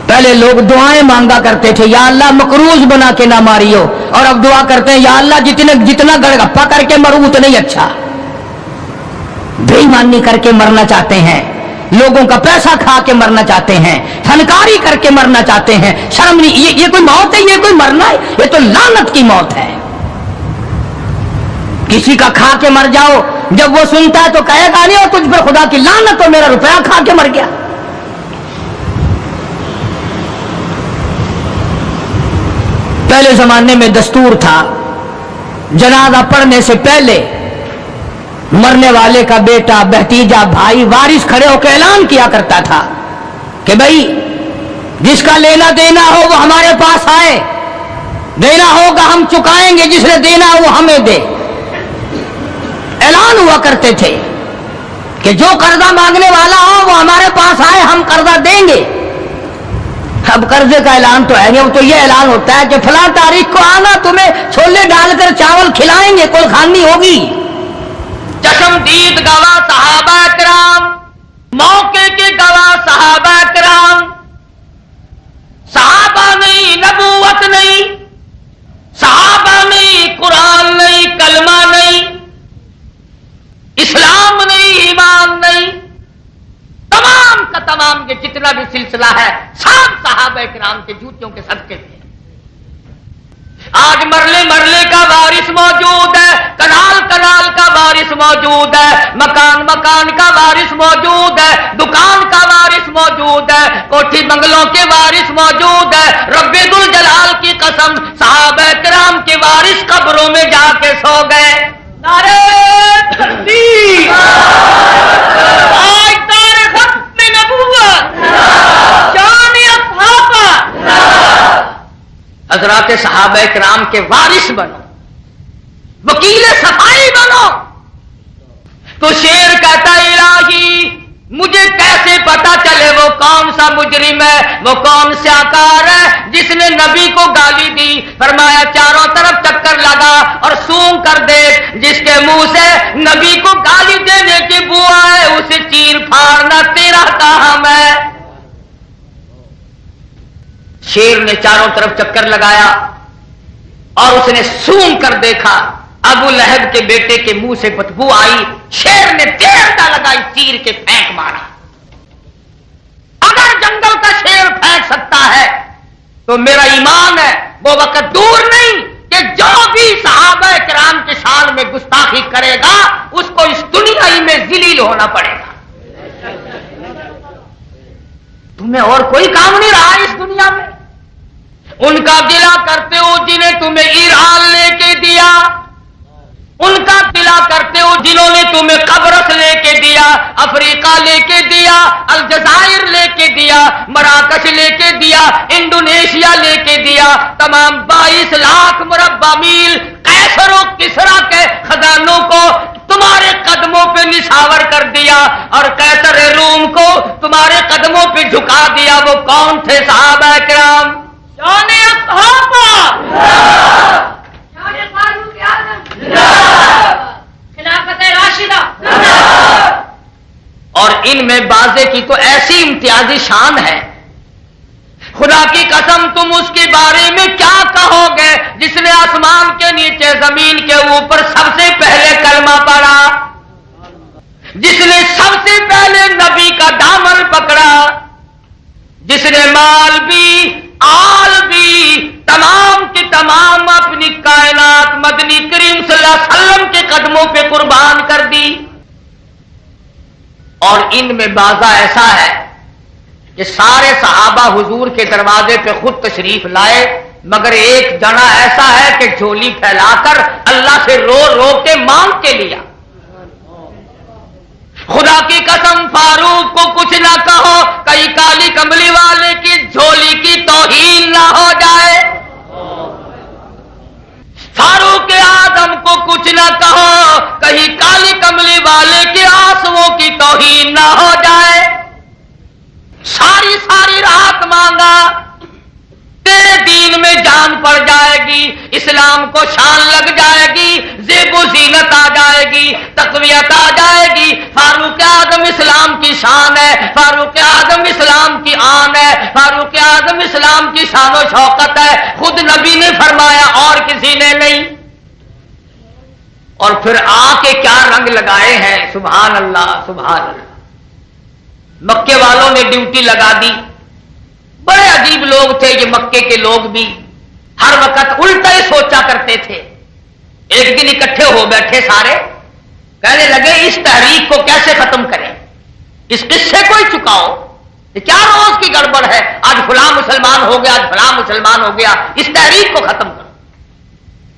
پہلے لوگ دعائیں مانگا کرتے تھے، یا اللہ مقروض بنا کے نہ ماریو، اور اب دعا کرتے ہیں یا اللہ جتنا گڑگپا کر کے مروں اتنا ہی اچھا۔ بے ایمانی کر کے مرنا چاہتے ہیں، لوگوں کا پیسہ کھا کے مرنا چاہتے ہیں، فنکاری کر کے مرنا چاہتے ہیں، شرم نہیں، یہ کوئی موت ہے، یہ کوئی مرنا ہے، یہ تو لعنت کی موت ہے۔ کسی کا کھا کے مر جاؤ، جب وہ سنتا ہے تو کہے گا نہیں اور تجھ پر خدا کی لعنت ہو، میرا روپیہ کھا کے مر گیا۔ پہلے زمانے میں دستور تھا، جنازہ پڑھنے سے پہلے مرنے والے کا بیٹا، بھتیجا، بھائی، وارث کھڑے ہو کے اعلان کیا کرتا تھا کہ بھائی جس کا لینا دینا ہو وہ ہمارے پاس آئے، دینا ہوگا ہم چکائیں گے، جس نے دینا ہو وہ ہمیں دے۔ اعلان ہوا کرتے تھے کہ جو قرضہ مانگنے والا ہو وہ ہمارے پاس آئے، ہم قرضہ دیں گے۔ اب قرضے کا اعلان تو ہے نہیں، اب تو یہ اعلان ہوتا ہے کہ فلاں تاریخ کو آنا، تمہیں چھولے ڈال کر چاول کھلائیں گے، کل خانی ہوگی۔ چشمدید گواہ صحابہ کرام، موقع کے گواہ صحابہ کرام، صحابہ نہیں، نبوت نہیں، صحابہ نہیں، قرآن نہیں، کلمہ نہیں، اسلام نہیں، ایمان نہیں، تمام کا تمام یہ جتنا بھی سلسلہ ہے سب صحابہ کرام کے جوتیوں کے صدقے تھے۔ آج مرلے مرلے کا وارث موجود ہے، کنال کنال کا وارث موجود ہے، مکان مکان کا وارث موجود ہے، دکان کا وارث موجود ہے، کوٹھی بنگلوں کے وارث موجود ہے۔ رب ذوالجلال کی قسم، صحابہ کرام کے وارث قبروں میں جا کے سو گئے۔ نعرہ تکبیر، آج تاریخ ختم نبوت، شان اصحابہ، حضرات صحابہ کرام کے وارث بنو، وکیل صفائی بنو۔ تو شیر کہتا الہی مجھے کیسے پتا چلے وہ کون سا مجرم ہے، وہ کون سا کار ہے جس نے نبی کو گالی دی۔ فرمایا چاروں طرف چکر لگا اور سونگ کر دیکھ، جس کے منہ سے شیر نے چاروں طرف چکر لگایا اور اس نے سون کر دیکھا، ابو لہب کے بیٹے کے منہ سے بدبو آئی، شیر نے دیر نہ لگائی، تیر کے پھینک مارا۔ اگر جنگل کا شیر پھینک سکتا ہے تو میرا ایمان ہے وہ وقت دور نہیں کہ جو بھی صحابہ کرام کے شان میں گستاخی کرے گا اس کو اس دنیا ہی میں ذلیل ہونا پڑے گا۔ تمہیں اور کوئی کام نہیں رہا اس دنیا میں؟ ان کا گلہ کرتے ہو جنہیں تمہیں ایران لے کے دیا، ان کا گلہ کرتے ہو جنہوں نے تمہیں قبرص لے کے دیا، افریقہ لے کے دیا، الجزائر لے کے دیا، مراکش لے کے دیا، انڈونیشیا لے کے دیا، تمام 22 لاکھ مربع میل قیصر و کسریٰ کے خزانوں کو تمہارے قدموں پہ نشاور کر دیا اور قیصر روم کو تمہارے قدموں پہ جھکا دیا۔ وہ کون تھے؟ صحابہ کرام۔ شان اصحابہ، شان فاروق اعظم، خلافت راشدہ، اور ان میں بازے کی تو ایسی امتیازی شان ہے، خدا کی قسم تم اس کے بارے میں کیا کہو گے جس نے آسمان کے نیچے زمین کے اوپر سب سے پہلے کلمہ پڑھا، جس نے سب سے پہلے نبی کا دامن پکڑا، جس نے مال بھی آل بھی تمام کی تمام اپنی کائنات مدنی کریم صلی اللہ علیہ وسلم کے قدموں پہ قربان کر دی۔ اور ان میں بازا ایسا ہے کہ سارے صحابہ حضور کے دروازے پہ خود تشریف لائے، مگر ایک جنا ایسا ہے کہ جھولی پھیلا کر اللہ سے رو رو کے مانگ کے لیا۔ خدا کی قسم فاروق کو کچھ نہ کہو کہیں کالی کملی والے کی جھولی کی توہین نہ ہو جائے، فاروق اعظم کو کچھ نہ کہو کہیں کالی کملی والے کے آنسوؤں کی توہین نہ ہو جائے۔ ساری ساری رات مانگا، تیرے دین میں جان پڑ جائے گی، اسلام کو شان لگ جائے گی، زیب و زینت آ جائے گی، تقویت آ جائے گی۔ فاروق اعظم اسلام کی شان ہے، فاروق اعظم اسلام کی آن ہے، فاروق اعظم اسلام کی شان و شوکت ہے، خود نبی نے فرمایا اور کسی نے نہیں۔ اور پھر آ کے کیا رنگ لگائے ہیں، سبحان اللہ سبحان اللہ۔ مکے والوں نے ڈیوٹی لگا دی، بڑے عجیب لوگ تھے یہ مکے کے لوگ بھی، ہر وقت الٹا ہی سوچا کرتے تھے۔ ایک دن اکٹھے ہو بیٹھے سارے، کہنے لگے اس تحریک کو کیسے ختم کریں، اس قصے کو ہی چکاؤ، یہ کیا روز کی گڑبڑ ہے، آج فلاں مسلمان ہو گیا، آج فلاں مسلمان ہو گیا، اس تحریک کو ختم کرو۔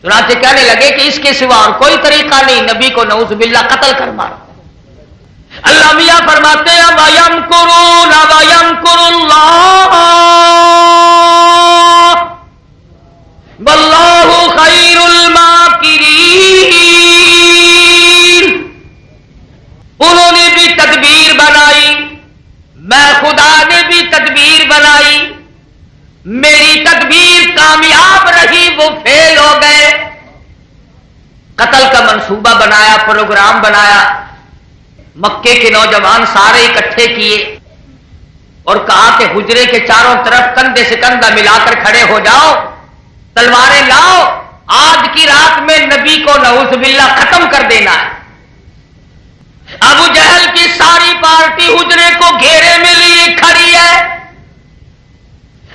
چنانچہ کہنے لگے کہ اس کے سوا اور کوئی طریقہ نہیں، نبی کو نعوذ باللہ قتل کر مارو۔ اللہ میاں فرماتے ہیں وَيَمْكُرُونَ وَيَمْكُرُ اللَّهُ وَاللَّهُ خَيْرُ الْمَاكِرِينَ۔ انہوں نے بھی تدبیر بنائی، میں خدا نے بھی تدبیر بنائی، میری تدبیر کامیاب رہی، وہ فیل ہو گئے۔ قتل کا منصوبہ بنایا، پروگرام بنایا، مکے کے نوجوان سارے اکٹھے کیے اور کہا کہ حجرے کے چاروں طرف کندھے سے کندھا ملا کر کھڑے ہو جاؤ، تلواریں لاؤ، آج کی رات میں نبی کو نعوذ باللہ ختم کر دینا ہے۔ ابو جہل کی ساری پارٹی حجرے کو گھیرے میں لیے کھڑی ہے۔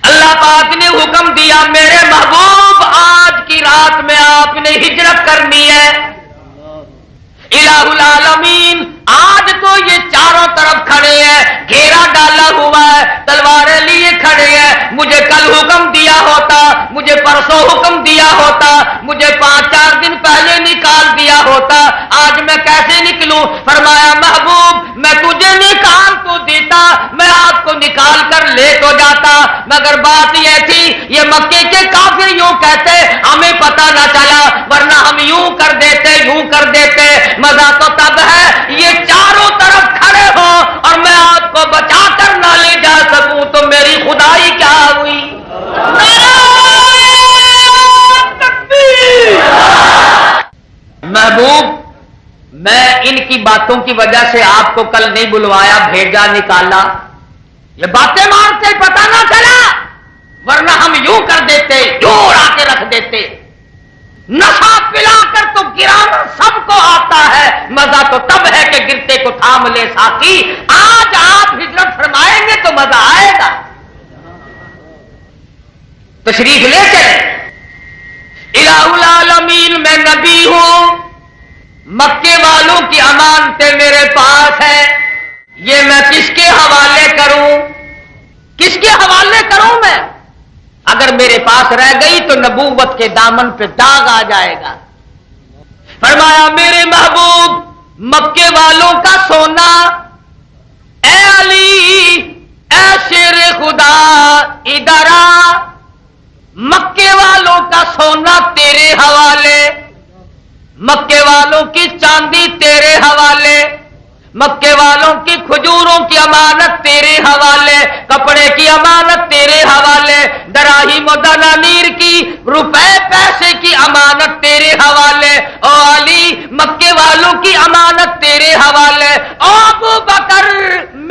اللہ پاک نے حکم دیا میرے محبوب آج کی رات میں آپ نے ہجرت کرنی ہے۔ الہ العالمین آج تو یہ چاروں طرف کھڑے ہیں، گھیرا ڈالا ہوا ہے، تلواریں لیے کھڑے ہیں، مجھے کل حکم دیا ہوتا، مجھے پرسوں حکم دیا ہوتا، مجھے 5-4 دن پہلے نکال دیا ہوتا، آج میں کیسے نکلوں؟ فرمایا محبوب میں تجھے نکال تو دیتا، میں آپ کو نکال کر لے تو جاتا، مگر بات یہ تھی یہ مکے کے کافر یوں کہتے ہمیں پتہ نہ چلا، ورنہ ہم یوں کر دیتے یوں کر دیتے۔ مزہ تو تب ہے یہ چاروں طرف کھڑے ہو اور میں آپ کو بچا کر نہ لے جا سکوں تو میری خدائی کیا ہوئی؟ محبوب میں ان کی باتوں کی وجہ سے آپ کو کل نہیں بلوایا، بھیجا نکالا، یہ باتیں مارتے پتہ نہ چلا ورنہ ہم یوں کر دیتے، یوں اڑا کے رکھ دیتے۔ نشہ پلا کر تو گرانا سب کو آتا ہے، مزہ تو تب ہے کہ گرتے کو تھام لے ساتھی۔ آج آپ ہجرت فرمائیں گے تو مزہ آئے گا۔ تشریف لے چلے۔ الہ العالمین میں نبی ہوں، مکے والوں کی امانتیں میرے پاس ہے، یہ میں کس کے حوالے کروں؟ کس کے حوالے کروں میں؟ اگر میرے پاس رہ گئی تو نبوت کے دامن پہ داغ آ جائے گا۔ فرمایا میرے محبوب مکے والوں کا سونا، اے علی اے شیر خدا ادھر آ، مکے والوں کا سونا تیرے حوالے، مکے والوں کی چاندی تیرے حوالے، مکے والوں کی کھجوروں کی امانت تیرے حوالے، کپڑے کی امانت تیرے حوالے، دراہیم و دنانیر کی روپے پیسے کی امانت تیرے حوالے، او علی مکے والوں کی امانت تیرے حوالے، او ابو بکر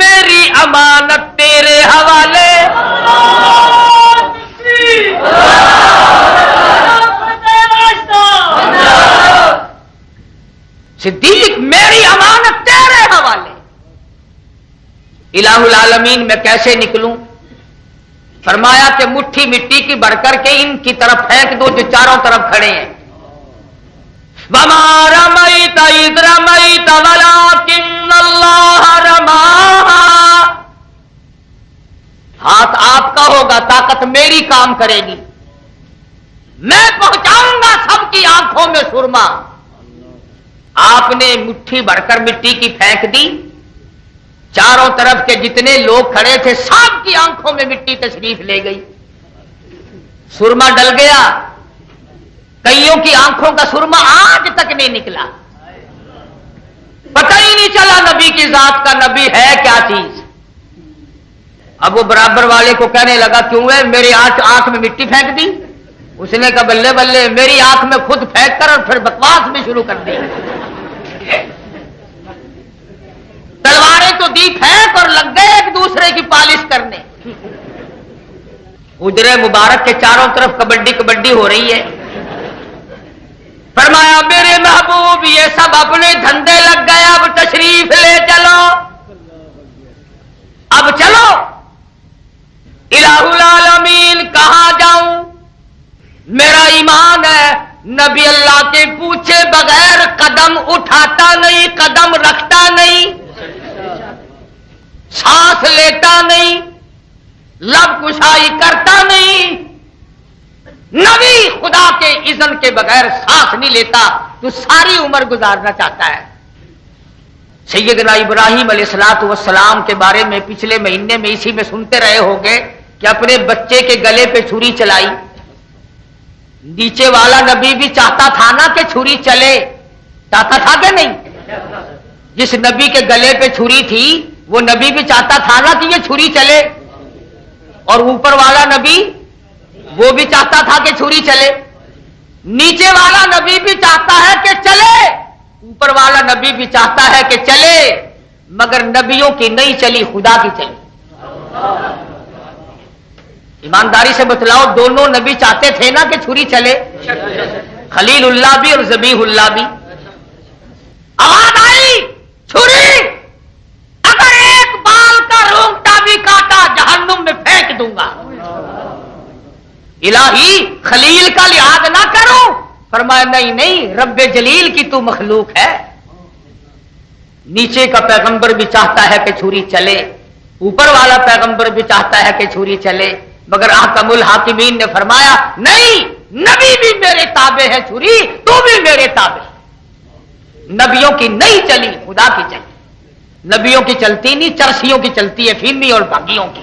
میری امانت تیرے حوالے۔ صدیق میری امانت تیرے حوالے۔ الہ العالمین میں کیسے نکلوں؟ فرمایا کہ مٹھی مٹی کی بھر کر کے ان کی طرف پھینک دو جو چاروں طرف کھڑے ہیں۔ وَمَا رَمَيْتَ إِذْ رَمَيْتَ وَلَٰكِنَّ اللَّهَ رَمَاهَا۔ ہاتھ آپ کا ہوگا، طاقت میری کام کرے گی، میں پہنچاؤں گا سب کی آنکھوں میں سرما۔ آپ نے مٹھی بھر کر مٹی کی پھینک دی، چاروں طرف کے جتنے لوگ کھڑے تھے سب کی آنکھوں میں مٹی تشریف لے گئی، سرما ڈل گیا، کئیوں کی آنکھوں کا سرما آج تک نہیں نکلا، پتہ ہی نہیں چلا نبی کی ذات کا، نبی ہے کیا چیز۔ اب وہ برابر والے کو کہنے لگا کیوں ہے میری آنکھ میں مٹی پھینک دی؟ اس نے کہا بلے بلے، میری آنکھ میں خود پھینک کر اور پھر بکواس بھی شروع کر دی۔ تلواریں تو دی پھینک اور لگ گئے ایک دوسرے کی پالش کرنے۔ حجرے مبارک کے چاروں طرف کبڈی کبڈی ہو رہی ہے۔ فرمایا میرے محبوب یہ سب اپنے دھندے لگ گئے، اب تشریف لے چلو، اب چلو۔ الہ العالمین کہاں جاؤں؟ میرا ایمان ہے نبی اللہ کے پوچھے بغیر قدم اٹھاتا نہیں، قدم رکھتا نہیں، سانس لیتا نہیں، لب کشائی کرتا نہیں۔ نبی خدا کے اذن کے بغیر سانس نہیں لیتا، تو ساری عمر گزارنا چاہتا ہے۔ سیدنا ابراہیم علیہ السلام کے بارے میں پچھلے مہینے میں اسی میں سنتے رہے ہوگے کہ اپنے بچے کے گلے پہ چھری چلائی۔ نیچے والا نبی بھی چاہتا تھا نا کہ چھری چلے، چاہتا تھا کہ نہیں؟ جس نبی کے گلے پہ چھری تھی وہ نبی بھی چاہتا تھا نا کہ یہ چھری چلے، اور اوپر والا نبی وہ بھی چاہتا تھا کہ چھری چلے۔ نیچے والا نبی بھی چاہتا ہے کہ چلے، اوپر والا نبی بھی چاہتا ہے کہ چلے، مگر نبیوں کی نہیں چلی، خدا کی چلی۔ ایمانداری سے بتلاؤ، دونوں نبی چاہتے تھے نا کہ چھری چلے، خلیل اللہ بھی اور ذبیح اللہ بھی۔ آواز آئی چھری، اگر ایک بال کا رونگٹا بھی کاٹا جہنم میں پھینک دوں گا۔ الہی خلیل کا لحاظ نہ کرو، فرمایا نہیں نہیں، رب جلیل کی تو مخلوق ہے۔ نیچے کا پیغمبر بھی چاہتا ہے کہ چھری چلے، اوپر والا پیغمبر بھی چاہتا ہے کہ چھری چلے، مگر احکم الحاکمین نے فرمایا نہیں، نبی بھی میرے تابع ہے، چھری تو بھی میرے تابع۔ نبیوں کی نہیں چلی، خدا کی چلی۔ نبیوں کی چلتی نہیں، چرسیوں کی چلتی ہے، فیمی اور بھاگیوں کی۔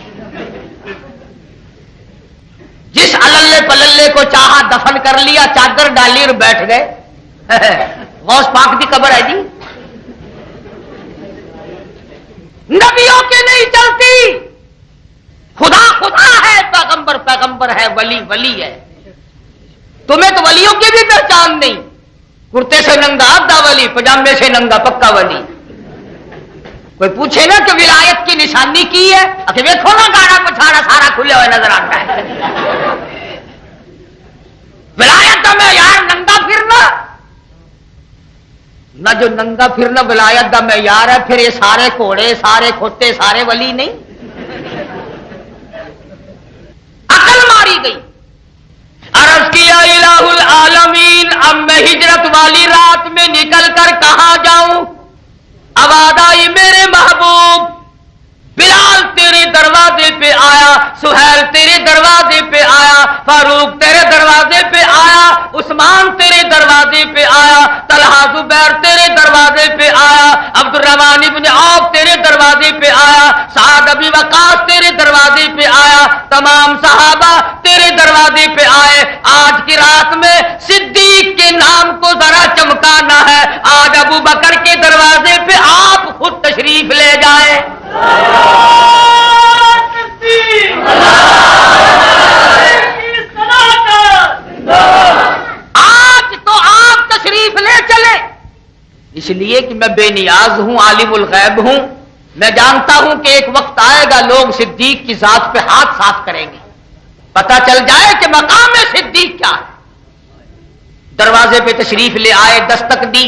جس اللہ پللے کو چاہا دفن کر لیا، چادر ڈالی اور بیٹھ گئے۔ غوث پاک کی قبر ہے جی۔ نبیوں کی نہیں چلتی، خدا خدا ہے، پیغمبر پیغمبر ہے، ولی ولی ہے۔ تمہیں تو ولیوں کی بھی پہچان نہیں، کرتے سے ننگا آدھا ولی، پجامے سے ننگا پکا ولی۔ کوئی پوچھے نا کہ ولایت کی نشانی کی ہے، کہ دیکھو نا گاڑا پچھاڑا سارا کھلے ہوئے نظر آتا ہے. ولایت کا معیار ننگا پھرنا نہ، جو ننگا پھرنا ولایت کا معیار ہے، پھر یہ سارے گھوڑے سارے کھوتے سارے ولی نہیں. عقل ماری گئی. عرض کیا الہ العالمین، اب میں ہجرت والی رات میں نکل کر کہاں جاؤں؟ آواز آئی میرے محبوب بلال تیرے دروازے پہ آیا، سہیل تیرے دروازے پہ آیا، فاروق تیرے دروازے پہ آیا، عثمان تیرے دروازے پہ آیا، طلحہ زبیر تیرے دروازے پہ آیا، عبد الرحمن ابن عوف تیرے دروازے پہ آیا، سعد ابی وقاص تیرے دروازے پہ آیا، تمام صحابہ تیرے دروازے پہ آئے. آج کی رات میں صدیق کے نام کو ذرا چمکانا ہے. آج ابو بکر کے دروازے پہ آپ خود تشریف لے جائیں. آج تو آپ تشریف لے چلے، اس لیے کہ میں بے نیاز ہوں، عالم الغیب ہوں. میں جانتا ہوں کہ ایک وقت آئے گا لوگ صدیق کی ذات پہ ہاتھ صاف کریں گے، پتہ چل جائے کہ مقام صدیق کیا ہے. دروازے پہ تشریف لے آئے، دستک دی،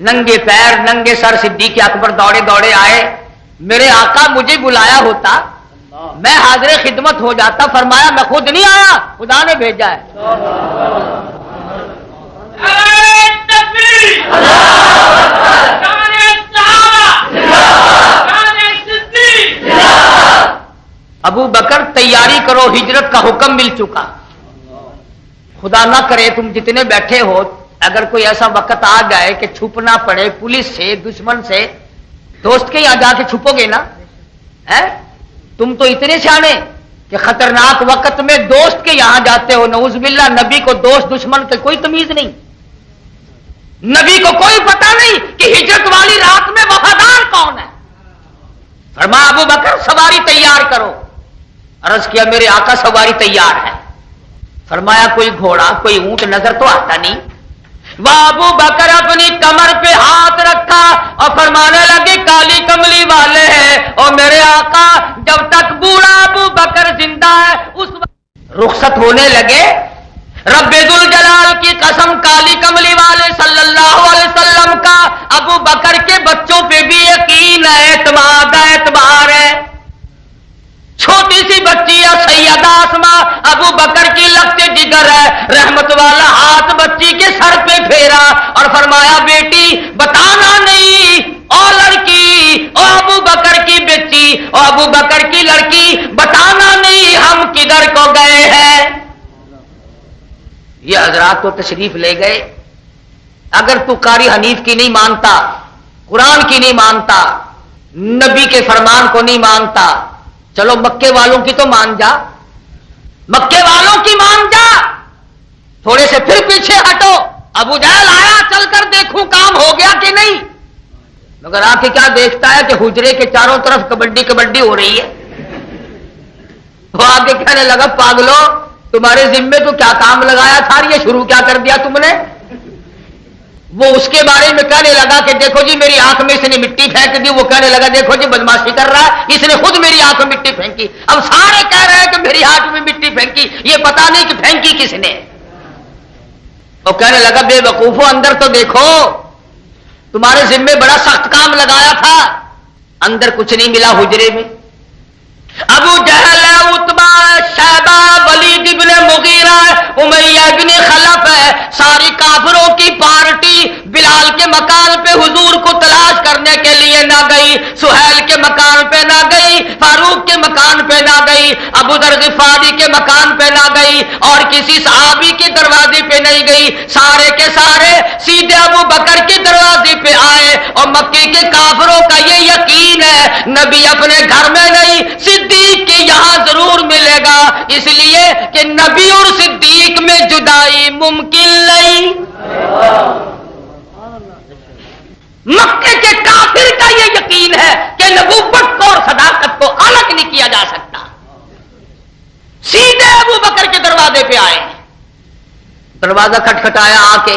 ننگے پیر ننگے سر صدیق اکبر دوڑے دوڑے آئے. میرے آقا مجھے بلایا ہوتا میں حاضر خدمت ہو جاتا. فرمایا میں خود نہیں آیا، خدا نے بھیجا ہے. ابو بکر تیاری کرو، ہجرت کا حکم مل چکا. خدا نہ کرے تم جتنے بیٹھے ہو اگر کوئی ایسا وقت آ جائے کہ چھپنا پڑے پولیس سے، دشمن سے، دوست کے یہاں جا کے چھپو گے نا؟ تم تو اتنے سیانے کہ خطرناک وقت میں دوست کے یہاں جاتے ہو. نعوذ باللہ، نبی کو دوست دشمن کی کوئی تمیز نہیں. نبی کو کوئی پتہ نہیں کہ ہجرت والی رات میں وفادار کون ہے. فرمایا ابو بکر سواری تیار کرو. عرض کیا میرے آقا سواری تیار ہے. فرمایا کوئی گھوڑا کوئی اونٹ نظر تو آتا نہیں. وہ ابو بکر اپنی کمر پہ ہاتھ رکھا اور فرمانے لگے کالی کملی والے ہیں. اور میرے آقا جب تک بوڑھا ابو بکر زندہ ہے اس وقت رخصت ہونے لگے. رب ذوالجلال کی قسم، کالی کملی والے صلی اللہ علیہ وسلم کا ابو بکر کے بچوں پہ بھی یقین ہے، اعتماد ہے، اعتبار ہے. چھوٹی سی بچی ہے سیدہ آسماء، ابو بکر کی لگتے جگر ہے. رحمت والا ہاتھ بچی کے سر پہ پھیرا اور فرمایا بیٹی بتانا نہیں، او لڑکی، او ابو بکر کی بیٹی، او ابو بکر کی لڑکی، بتانا نہیں ہم کدھر کو گئے ہیں. یہ حضرات تو تشریف لے گئے. اگر تو قاری حنیف کی نہیں مانتا، قرآن کی نہیں مانتا، نبی کے فرمان کو نہیں مانتا، چلو مکے والوں کی تو مان جا، مکے والوں کی مان جا. تھوڑے سے پھر پیچھے ہٹو. ابو جہل آیا چل کر دیکھوں کام ہو گیا کہ نہیں. مگر آ کے کیا دیکھتا ہے کہ حجرے کے چاروں طرف کبڈی کبڈی ہو رہی ہے. وہ آگے کہنے لگا پاگلو تمہارے ذمے تو کیا کام لگایا تھا، یہ شروع کیا کر دیا تم نے. وہ اس کے بارے میں کہنے لگا کہ دیکھو جی میری آنکھ میں اس نے مٹی پھینک دی. وہ کہنے لگا دیکھو جی بدماشی کر رہا ہے، اس نے خود میری آنکھ میں مٹی پھینکی. اب سارے کہہ رہے ہیں کہ میری آنکھ میں مٹی پھینکی، یہ پتا نہیں کہ پھینکی کس نے. وہ کہنے لگا بے وقوفو اندر تو دیکھو، تمہارے ذمے بڑا سخت کام لگایا تھا. اندر کچھ نہیں ملا حجرے میں. ابو جہل ہے، عتبہ ہے، شیبہ، ولید ابن مغیرہ ہے، امیہ ابن خلف ہے، ساری کافروں کی پارٹی بلال کے مکان پہ حضور کو تلاش کرنے کے لیے نہ گئی، سہیل کے مکان پہ نہ گئی، فاروق کے مکان پہ نہ گئی، ابو ذر غفاری کے مکان پہ نہ گئی، اور کسی صحابی کے دروازے پہ نہیں گئی. سارے کے سارے سیدھے ابو بکر کے دروازے پہ آئے. اور مکے کے کافروں کا یہ یقین ہے نبی اپنے گھر میں نہیں، صدیق کے یہاں ضرور ملے گا، اس لیے کہ نبی اور صدیق میں جدائی ممکن نہیں. مکے کے کافر کا یہ یقین ہے کہ نبوت کو اور صداقت کو الگ نہیں کیا جا سکتا. سیدھے ابو بکر کے دروازے پہ آئے، دروازہ کھٹکھٹایا. آ کے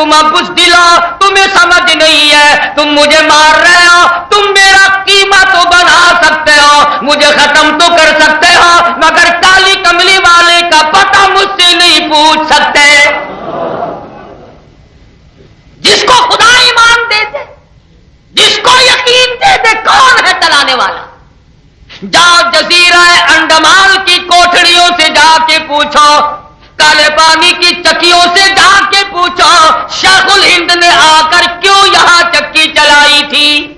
تم اب بزدل ہو، تمہیں سمجھ نہیں ہے، تم مجھے مار رہے ہو، تم میرا قیمہ تو بنا سکتے ہو، مجھے ختم تو کر سکتے ہو، مگر کالی کملی والے کا پتہ مجھ سے نہیں پوچھ سکتے۔ جس کو خدا ایمان دے دے، جس کو یقین دے دے کون ہے چلانے والا، جاؤ جزیرہ انڈمان کی کوٹڑیوں سے جا کے پوچھو، کالے پانی کی چکیوں سے جا کے پوچھو، شیخ الہند نے آ کر کیوں یہاں چکی چلائی تھی؟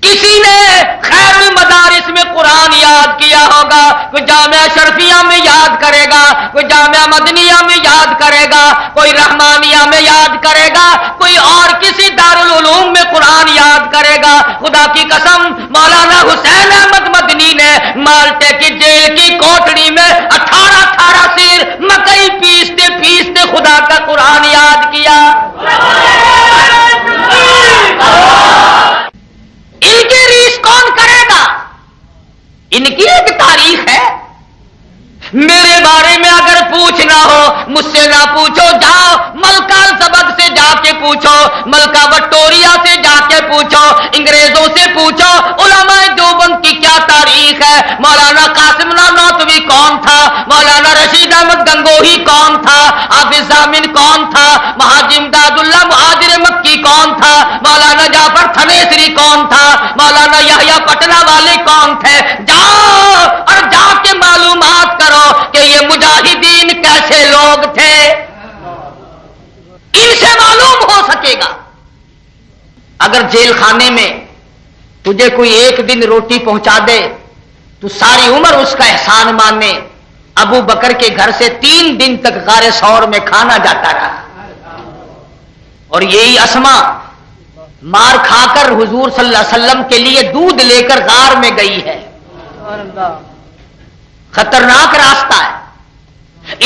کسی نے خیر المدارس میں قرآن یاد کیا ہوگا، کوئی جامعہ شرفیہ میں یاد کرے گا، کوئی جامعہ مدنیہ میں یاد کرے گا، کوئی رحمانیہ میں یاد کرے گا، کوئی اور کسی دارالعلوم میں قرآن یاد کرے گا۔ خدا کی قسم مولانا حسین احمد مدنی نے مالٹے کی جیل کی کوٹڑی میں 18 سیر مکئی پیستے پیستے خدا کا قرآن یاد کیا۔ ان کی ریس کون کرے گا؟ ان کی ایک تاریخ ہے۔ میرے بارے میں اگر پوچھنا ہو مجھ سے نہ پوچھو، جاؤ ملکہ الزبد سے جا کے پوچھو، ملکہ وکٹوریہ سے جا کے پوچھو، انگریزوں سے پوچھو علماء دیوبند کی کیا تاریخ ہے، مولانا قاسم نانوتوی کون تھا، مولانا رشید احمد گنگوہی کون تھا، حافظ ضامن کون تھا، مہاجی امداد اللہ مہاجر مکی کون تھا، مولانا جعفر تھنیسری کون تھا، مولانا یحییٰ پٹنہ والے کون تھے، جاؤ اور جا کے معلومات کرو کہ یہ مجاہدین کیسے لوگ تھے، ان سے معلوم ہو سکے گا۔ اگر جیل خانے میں تجھے کوئی ایک دن روٹی پہنچا دے تو ساری عمر اس کا احسان مانے۔ ابو بکر کے گھر سے 3 دن تک غار ثور میں کھانا جاتا رہا، اور یہی اسما مار کھا کر حضور صلی اللہ علیہ وسلم کے لیے دودھ لے کر غار میں گئی ہے۔ خطرناک راستہ ہے،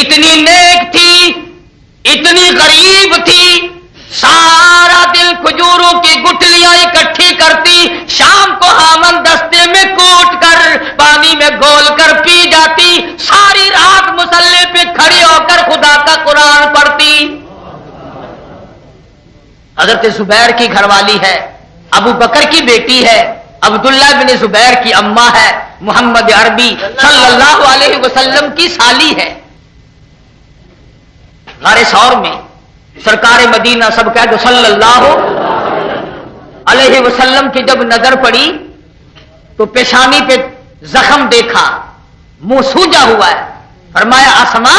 اتنی نیک تھی، اتنی غریب تھی، سارا دن کھجوروں کی گٹلیاں اکٹھی کرتی، شام کو ہامن دستے میں کوٹ کر پانی میں گھول کر پی جاتی، ساری رات مصلے پہ کھڑی ہو کر خدا کا قرآن پڑھتی۔ حضرت زبیر کی گھر والی ہے، ابو بکر کی بیٹی ہے، عبداللہ بن زبیر کی اماں ہے، محمد عربی صلی اللہ علیہ وسلم کی سالی ہے۔ غار ثور میں سرکار مدینہ سب کہہ دو صلی اللہ علیہ وسلم کی جب نظر پڑی تو پیشانی پہ زخم دیکھا، منہ سوجا ہوا ہے، فرمایا اسما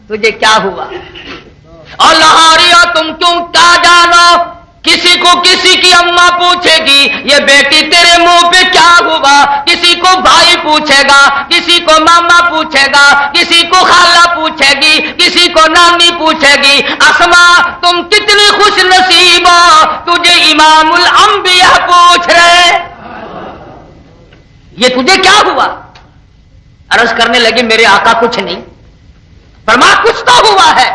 تجھے کیا ہوا؟ اور لاہوریہ تم کیا جانو، کسی کو کسی کی اماں پوچھے گی یہ بیٹی تیرے منہ پہ کیا ہوا، کسی کو بھائی پوچھے گا، کسی کو ماما پوچھے گا، کسی کو خالہ پوچھے گی، کسی کو نانی پوچھے گی، اسما تم کتنی خوش نصیب ہو، تجھے امام الانبیاء پوچھ رہے، یہ تجھے کیا ہوا؟ عرض کرنے لگے میرے آقا کچھ نہیں، فرمایا کچھ تو ہوا ہے۔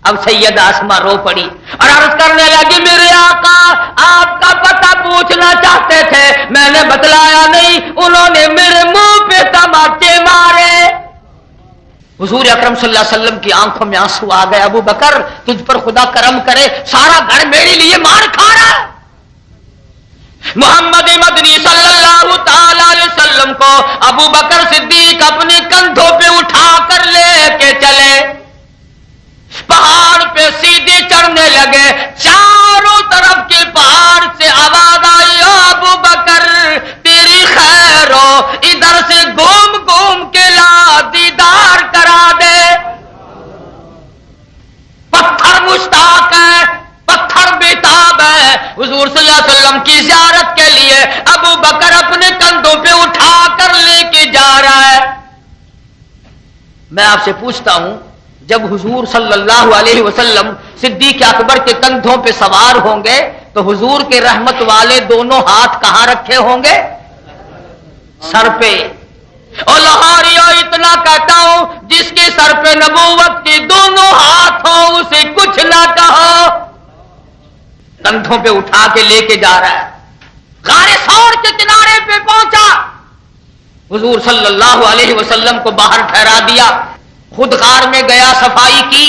اب سیدہ اسما رو پڑی اور عرض کرنے لگی میرے آقا آپ کا پتہ پوچھنا چاہتے تھے، میں نے بتلایا نہیں، انہوں نے میرے منہ پہ تماچے مارے۔ حضور اکرم صلی اللہ علیہ وسلم کی آنکھوں میں آنسو آ گئے، ابو بکر تجھ پر خدا کرم کرے، سارا گھر میرے لیے مار کھا رہا ہے۔ محمد مدنی صلی اللہ تعالی علیہ وسلم کو ابو بکر صدیق اپنے کندھوں پہ اٹھا کر لے کے چلے، پہاڑ پہ سیدھے چڑھنے لگے، چاروں طرف کے پہاڑ سے آواز آئی ابو بکر تیری خیر ہو، ادھر سے گھوم گھوم کے لا دیدار کرا دے۔ پتھر مشتاق ہے، پتھر بیتاب ہے، حضور صلی اللہ علیہ وسلم کی زیارت کے لیے ابو بکر اپنے کندھوں پہ اٹھا کر لے کے جا رہا ہے۔ میں آپ سے پوچھتا ہوں جب حضور صلی اللہ علیہ وسلم صدیق اکبر کے کندھوں پہ سوار ہوں گے تو حضور کے رحمت والے دونوں ہاتھ کہاں رکھے ہوں گے؟ سر پہ۔ اور لاہوریہ اتنا کہتا ہوں جس کے سر پہ نبوت کے دونوں ہاتھ ہوں اسے کچھ نہ کہو، کندھوں پہ اٹھا کے لے کے جا رہا ہے۔ غار ثور کے کنارے پہ پہنچا، حضور صلی اللہ علیہ وسلم کو باہر ٹھہرا دیا، خود غار میں گیا، صفائی کی،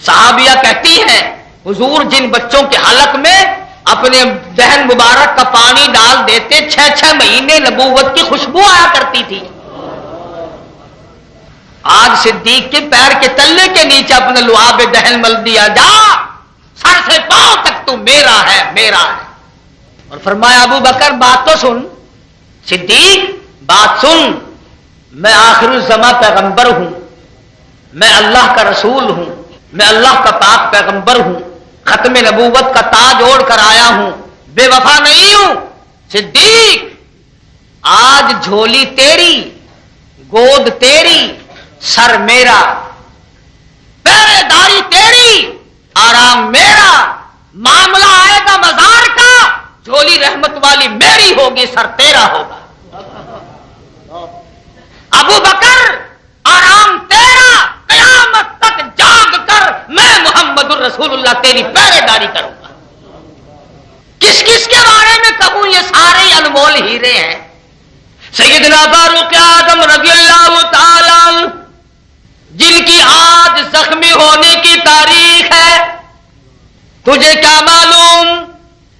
صحابیہ کہتی ہیں حضور جن بچوں کے حلق میں اپنے دہن مبارک کا پانی ڈال دیتے 6 مہینے نبوت کی خوشبو آیا کرتی تھی. آج صدیق کے پیر کے تلے کے نیچے اپنے لعاب دہن مل دیا. جا سر سے پاؤں تک تو میرا ہے میرا ہے. اور فرمایا ابو بکر بات تو سن، صدیق بات سن، میں آخر الزماں پیغمبر ہوں، میں اللہ کا رسول ہوں، میں اللہ کا پاک پیغمبر ہوں، ختم نبوت کا تاج اوڑھ کر آیا ہوں، بے وفا نہیں ہوں. صدیق آج جھولی تیری، گود تیری، سر میرا، پہرے داری تیری، آرام میرا. معاملہ آئے گا مزار کا، جھولی رحمت والی میری ہوگی، سر تیرا ہوگا. ابو بکر آرام تیرا، قیامت تک جاگ کر میں محمد الرسول اللہ تیری پہرے داری کروں گا. کس کس کے بارے میں کہوں؟ یہ سارے انمول ہیرے ہیں. سیدنا فاروق اعظم رضی اللہ تعالی عنہ جن کی آج زخمی ہونے کی تاریخ ہے. تجھے کیا معلوم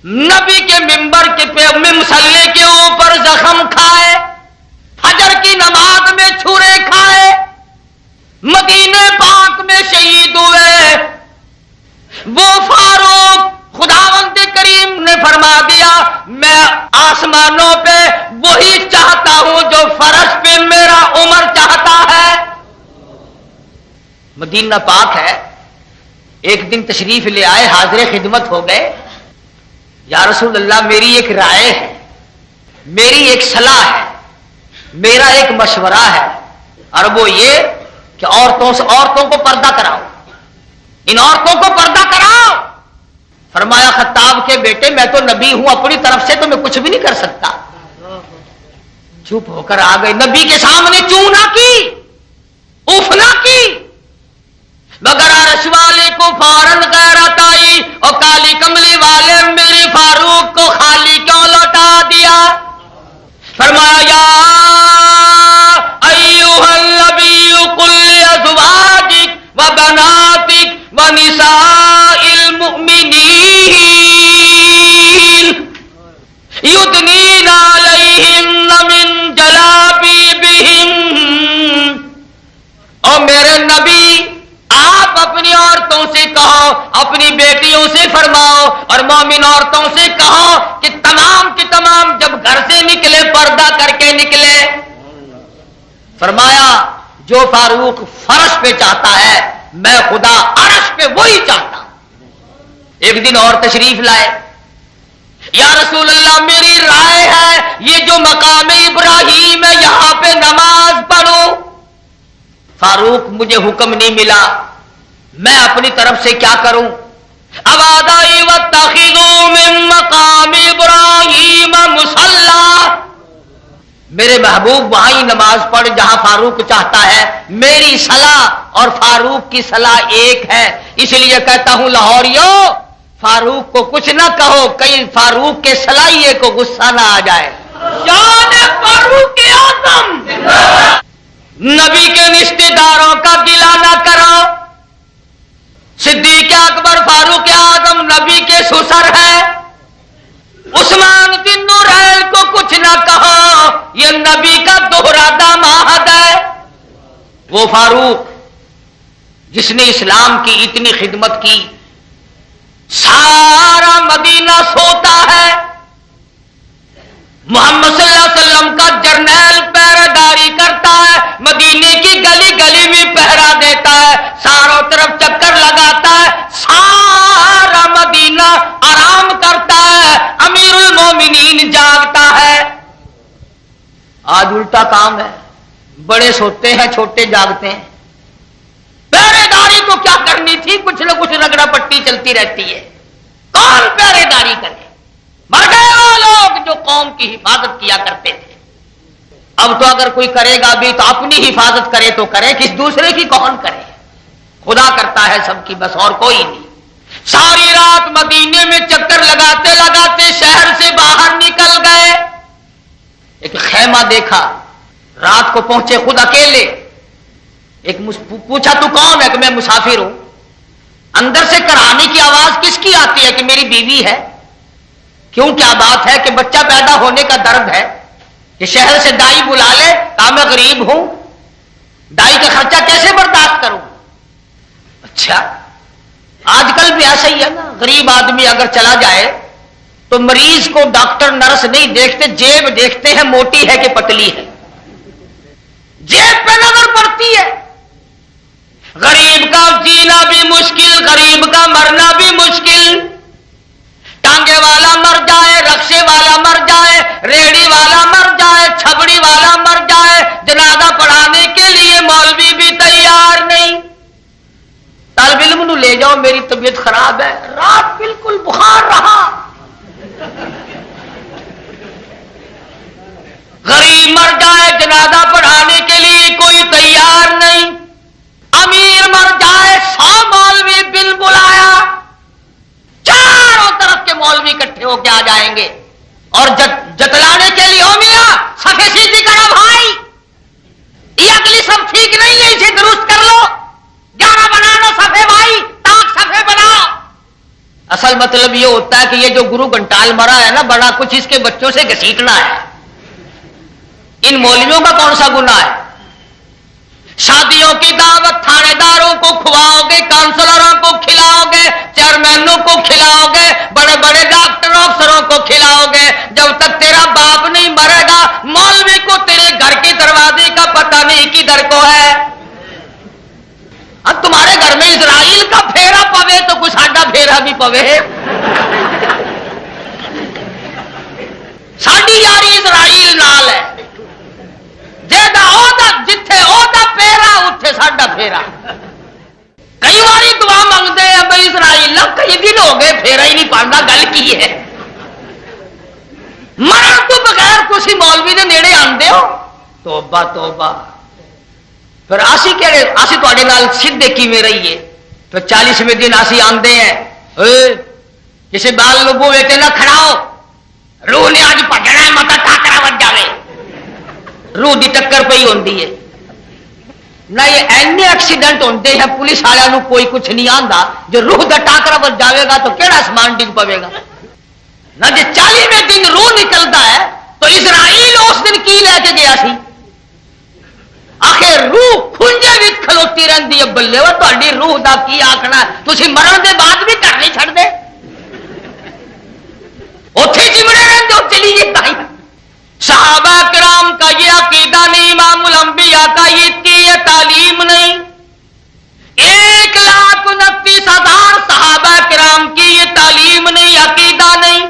نبی کے ممبر کے مصلی کے اوپر زخم کھائے، فجر کی نماز میں چھرے کھائے، مدینے پاک میں شہید ہوئے. وہ فاروق خداوند کریم نے فرما دیا میں آسمانوں پہ وہی چاہتا ہوں جو فرش پہ میرا عمر چاہتا ہے. مدینہ پاک ہے. ایک دن تشریف لے آئے، حاضر خدمت ہو گئے. یا رسول اللہ میری ایک رائے ہے، میری ایک صلاح ہے، میرا ایک مشورہ ہے، اور وہ یہ کہ عورتوں کو پردہ کراؤ، ان عورتوں کو پردہ کراؤ. فرمایا خطاب کے بیٹے میں تو نبی ہوں، اپنی طرف سے تو میں کچھ بھی نہیں کر سکتا. چپ ہو کر آ گئے. نبی کے سامنے چوں نہ کی، اوف نہ کی، مگر عرش والے کو فوراً غیرت آئی اور کالی کملی والے میرے فاروق کو خالی کیوں لوٹا دیا. فرمایا یا ایھا النبی قل لازواجک و بناتک و نساء المؤمنین یدنین علیہن من جلابیبہن. اور میرے نبی آپ اپنی عورتوں سے کہو، اپنی بیٹیوں سے فرماؤ اور مومن عورتوں سے کہو کہ تمام کی تمام جب گھر سے نکلے پردہ کر کے نکلے. فرمایا جو فاروق فرش پہ چاہتا ہے میں خدا عرش پہ وہی چاہتا ہوں. ایک دن اور تشریف لائے. یا رسول اللہ میری رائے ہے یہ جو مقام ابراہیم ہے یہاں پہ نماز پڑھو. فاروق مجھے حکم نہیں ملا، میں اپنی طرف سے کیا کروں؟ ابادائی واتخذوا من مقام ابراہیم مصلی. میرے محبوب وہاں ہی نماز پڑھ جہاں فاروق چاہتا ہے. میری صلاح اور فاروق کی صلاح ایک ہے، اس لیے کہتا ہوں لاہوریو فاروق کو کچھ نہ کہو، کہیں فاروق کے صلاحیے کو غصہ نہ آ جائے. شان فاروق اعظم، نبی کے رشتے داروں کا گلہ نہ کرو. صدیق اکبر فاروق اعظم نبی کے سسر ہے. عثمان بن نورین کو کچھ نہ کہو، یہ نبی کا دوہرا داماد ہے. وہ فاروق جس نے اسلام کی اتنی خدمت کی، سارا مدینہ سوتا ہے. محمد صلی اللہ علیہ وسلم کا جرنیل پہرے داری کرتا ہے، مدینے کی گلی گلی میں پہرا دیتا ہے، چاروں طرف چکر لگاتا ہے، سارا مدینہ آرام کرتا ہے، امیر المومنین جاگتا ہے. آج الٹا کام ہے، بڑے سوتے ہیں چھوٹے جاگتے ہیں. پہرے داری تو کیا کرنی تھی، کچھ نہ کچھ رگڑا پٹی چلتی رہتی ہے. کون پہرے داری کرے؟ مر گئے وہ لوگ جو قوم کی حفاظت کیا کرتے تھے. اب تو اگر کوئی کرے گا بھی تو اپنی حفاظت کرے تو کرے، کس دوسرے کی کون کرے؟ خدا کرتا ہے سب کی، بس اور کوئی نہیں. ساری رات مدینے میں چکر لگاتے لگاتے شہر سے باہر نکل گئے. ایک خیمہ دیکھا، رات کو پہنچے خود اکیلے. ایک پوچھا تو کون ہے؟ کہ میں مسافر ہوں. اندر سے کرانے کی آواز کس کی آتی ہے کہ میری بیوی ہے؟ کیوں کیا بات ہے کہ بچہ پیدا ہونے کا درد ہے کہ شہر سے دائی بلا لے، کہا میں غریب ہوں، دائی کا خرچہ کیسے برداشت کروں؟ اچھا آج کل بھی ایسا ہی ہے نا، غریب آدمی اگر چلا جائے تو مریض کو ڈاکٹر نرس نہیں دیکھتے، جیب دیکھتے ہیں موٹی ہے کہ پتلی ہے، جیب پہ نظر پڑتی ہے۔ غریب کا جینا بھی مشکل، غریب کا مرنا بھی مشکل، ٹانگے والا مر جائے، رکشے والا مر جائے، ریڑھی والا مر جائے، چھبڑی والا مر جائے، جنازہ پڑھانے کے لیے مولوی بھی تیار نہیں۔ طالب علم نو لے جاؤ میری طبیعت خراب ہے، رات بالکل بخار رہا، غریب مر جائے، جنازہ پڑھانے کے لیے کوئی تیار نہیں، امیر مر جائے، 100 مولوی بل بلایا، چاروں طرف کے مولوی اکٹھے ہو کے آ جائیں گے اور جتلانے کے لیے، او میاں صفے سیدھی کرو بھائی، یہ اگلی سب ٹھیک نہیں ہے، اسے درست کر لو، 11 بنا لو صفے بھائی، تاک صفے بناؤ۔ اصل مطلب یہ ہوتا ہے کہ یہ جو گرو گھنٹال مرا ہے نا، بڑا کچھ اس کے بچوں سے گھسیٹنا ہے۔ ان مولویوں کا کون سا گناہ ہے؟ شادیوں کی دعوت تھانے داروں کو کھواؤ گے، کاؤنسلروں کو کھلاؤ گے، چیئرمینوں کو کھلاؤ گے، بڑے بڑے ڈاکٹروں افسروں کو کھلاؤ گے، جب تک تیرا باپ نہیں مرے گا مولوی کو تیرے گھر کے دروازے کا پتہ نہیں کدھر کو ہے۔ اب تمہارے گھر میں اسرائیل کا پھیرا پوے تو کچھ ساڈا پھیرا بھی پوے، ساڈی یاری اسرائیل نال ہے، جتھے اودا پھیرا اتھے ساڈا پھیرا۔ کئی باری دعا منگتے ہیں بھائی اسرائیل نا، کئی دن ہو گئے پھیرا ہی نہیں پڑھنا، گل کی ہے؟ مرن تو بغیر کسی مولوی دے نیڑے آندے ہو، توبہ توبہ۔ پھر اسی کہڑے اسی تواڈے نال سیدھے کیویں رہیے؟ پھر 40ویں دن اسی آندے ہیں، کسی بال لبو بیٹے نہ کھڑاؤ، روح نے اج بھجنا ہے، متا ٹاکرا وج جاوے، روح دی ٹکر پئی ہوندی ہے نہ۔ یہ اینے ایکسیڈنٹ ہوندے ہیں پولیس والوں کو کوئی کچھ نہیں آندا، جو روح دا ٹاکرا وج جاوے گا تو کیڑا آسمان ڈگ پوے گا نہ۔ جی 40ویں دن روح نکلتا ہے تو اسرائیل اس دن کی لے کے گیا سی؟ آخر روح کھنجے وچ کھلوتی رہندی ہے، بلے وہ تہاڈی روح دا کی آکھنا، تسی مرن دے بعد بھی گھر نہیں چھڑ دے، اوتھے چمڑے رہندے ہو، چلی جاتا۔ صحابہ کرام کا یہ عقیدہ نہیں، امام الانبیاء کا یہ تعلیم نہیں، 1,29,000 صحابہ کرام کی یہ تعلیم نہیں، عقیدہ نہیں۔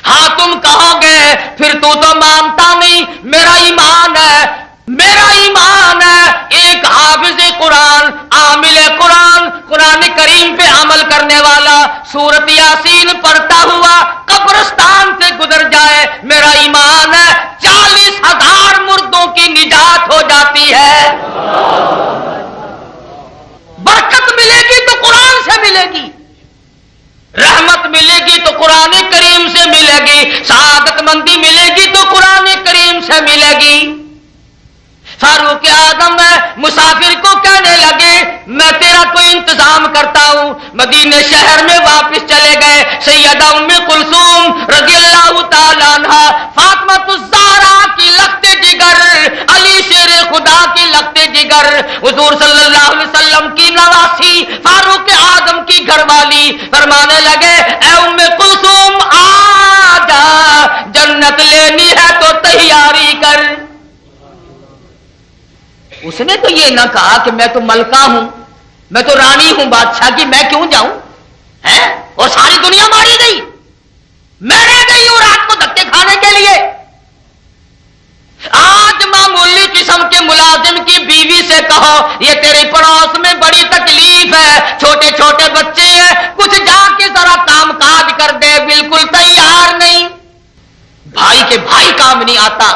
ہاں تم کہو گے پھر تو مانتا نہیں، میرا ایمان ہے، میرا ایمان ہے ایک حافظ قرآن، عامل قرآن، قرآن کریم پہ عمل کرنے والا، سورت یاسین پڑھتا ہوا قبرستان سے گزر جائے، میرا ایمان ہے 40,000 مردوں کی نجات ہو جاتی ہے۔ برکت ملے گی تو قرآن سے ملے گی، رحمت ملے گی تو قرآن کریم سے ملے گی، سعادت مندی ملے گی تو قرآن کریم سے ملے گی۔ فاروق اعظم مسافر کو کہنے لگے میں تیرا کوئی انتظام کرتا ہوں، مدینے شہر میں واپس چلے گئے، سیدہ ام کلثوم رضی اللہ تعالیٰ عنہ، فاطمہ الزہرا کی لخت جگر، علی شیر خدا کی لخت جگر، حضور صلی اللہ علیہ وسلم کی نواسی، فاروق اعظم کی گھر والی، فرمانے لگے اے ام کلثوم آ جا، جنت لینی ہے تو تیاری کر۔ اس نے تو یہ نہ کہا کہ میں تو ملکہ ہوں، میں تو رانی ہوں بادشاہ کی، میں کیوں جاؤں ہے، اور ساری دنیا ماری گئی، میں رہ گئی ہوں رات کو دھکے کھانے کے لیے۔ آج معمولی قسم کے ملازم کی بیوی سے کہو یہ تیرے پڑوس میں بڑی تکلیف ہے، چھوٹے چھوٹے بچے ہیں، کچھ جا کے ذرا کام کاج کر دے، بالکل تیار نہیں۔ بھائی کے بھائی کام نہیں آتا،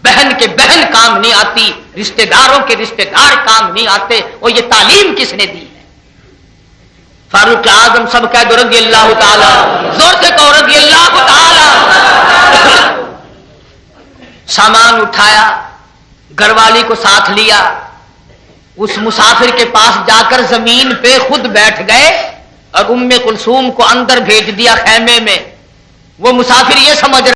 بہن کے بہن کام نہیں آتی، رشتہ داروں کے رشتہ دار کام نہیں آتے، اور یہ تعلیم کس نے دی ہے؟ فاروق اعظم سب کہہ دو رضی اللہ تعالی، زور سے کہو رضی اللہ تعالی۔ سامان اٹھایا، گھر والی کو ساتھ لیا، اس مسافر کے پاس جا کر زمین پہ خود بیٹھ گئے اور ام کلثوم کو اندر بھیج دیا خیمے میں. وہ مسافر یہ سمجھ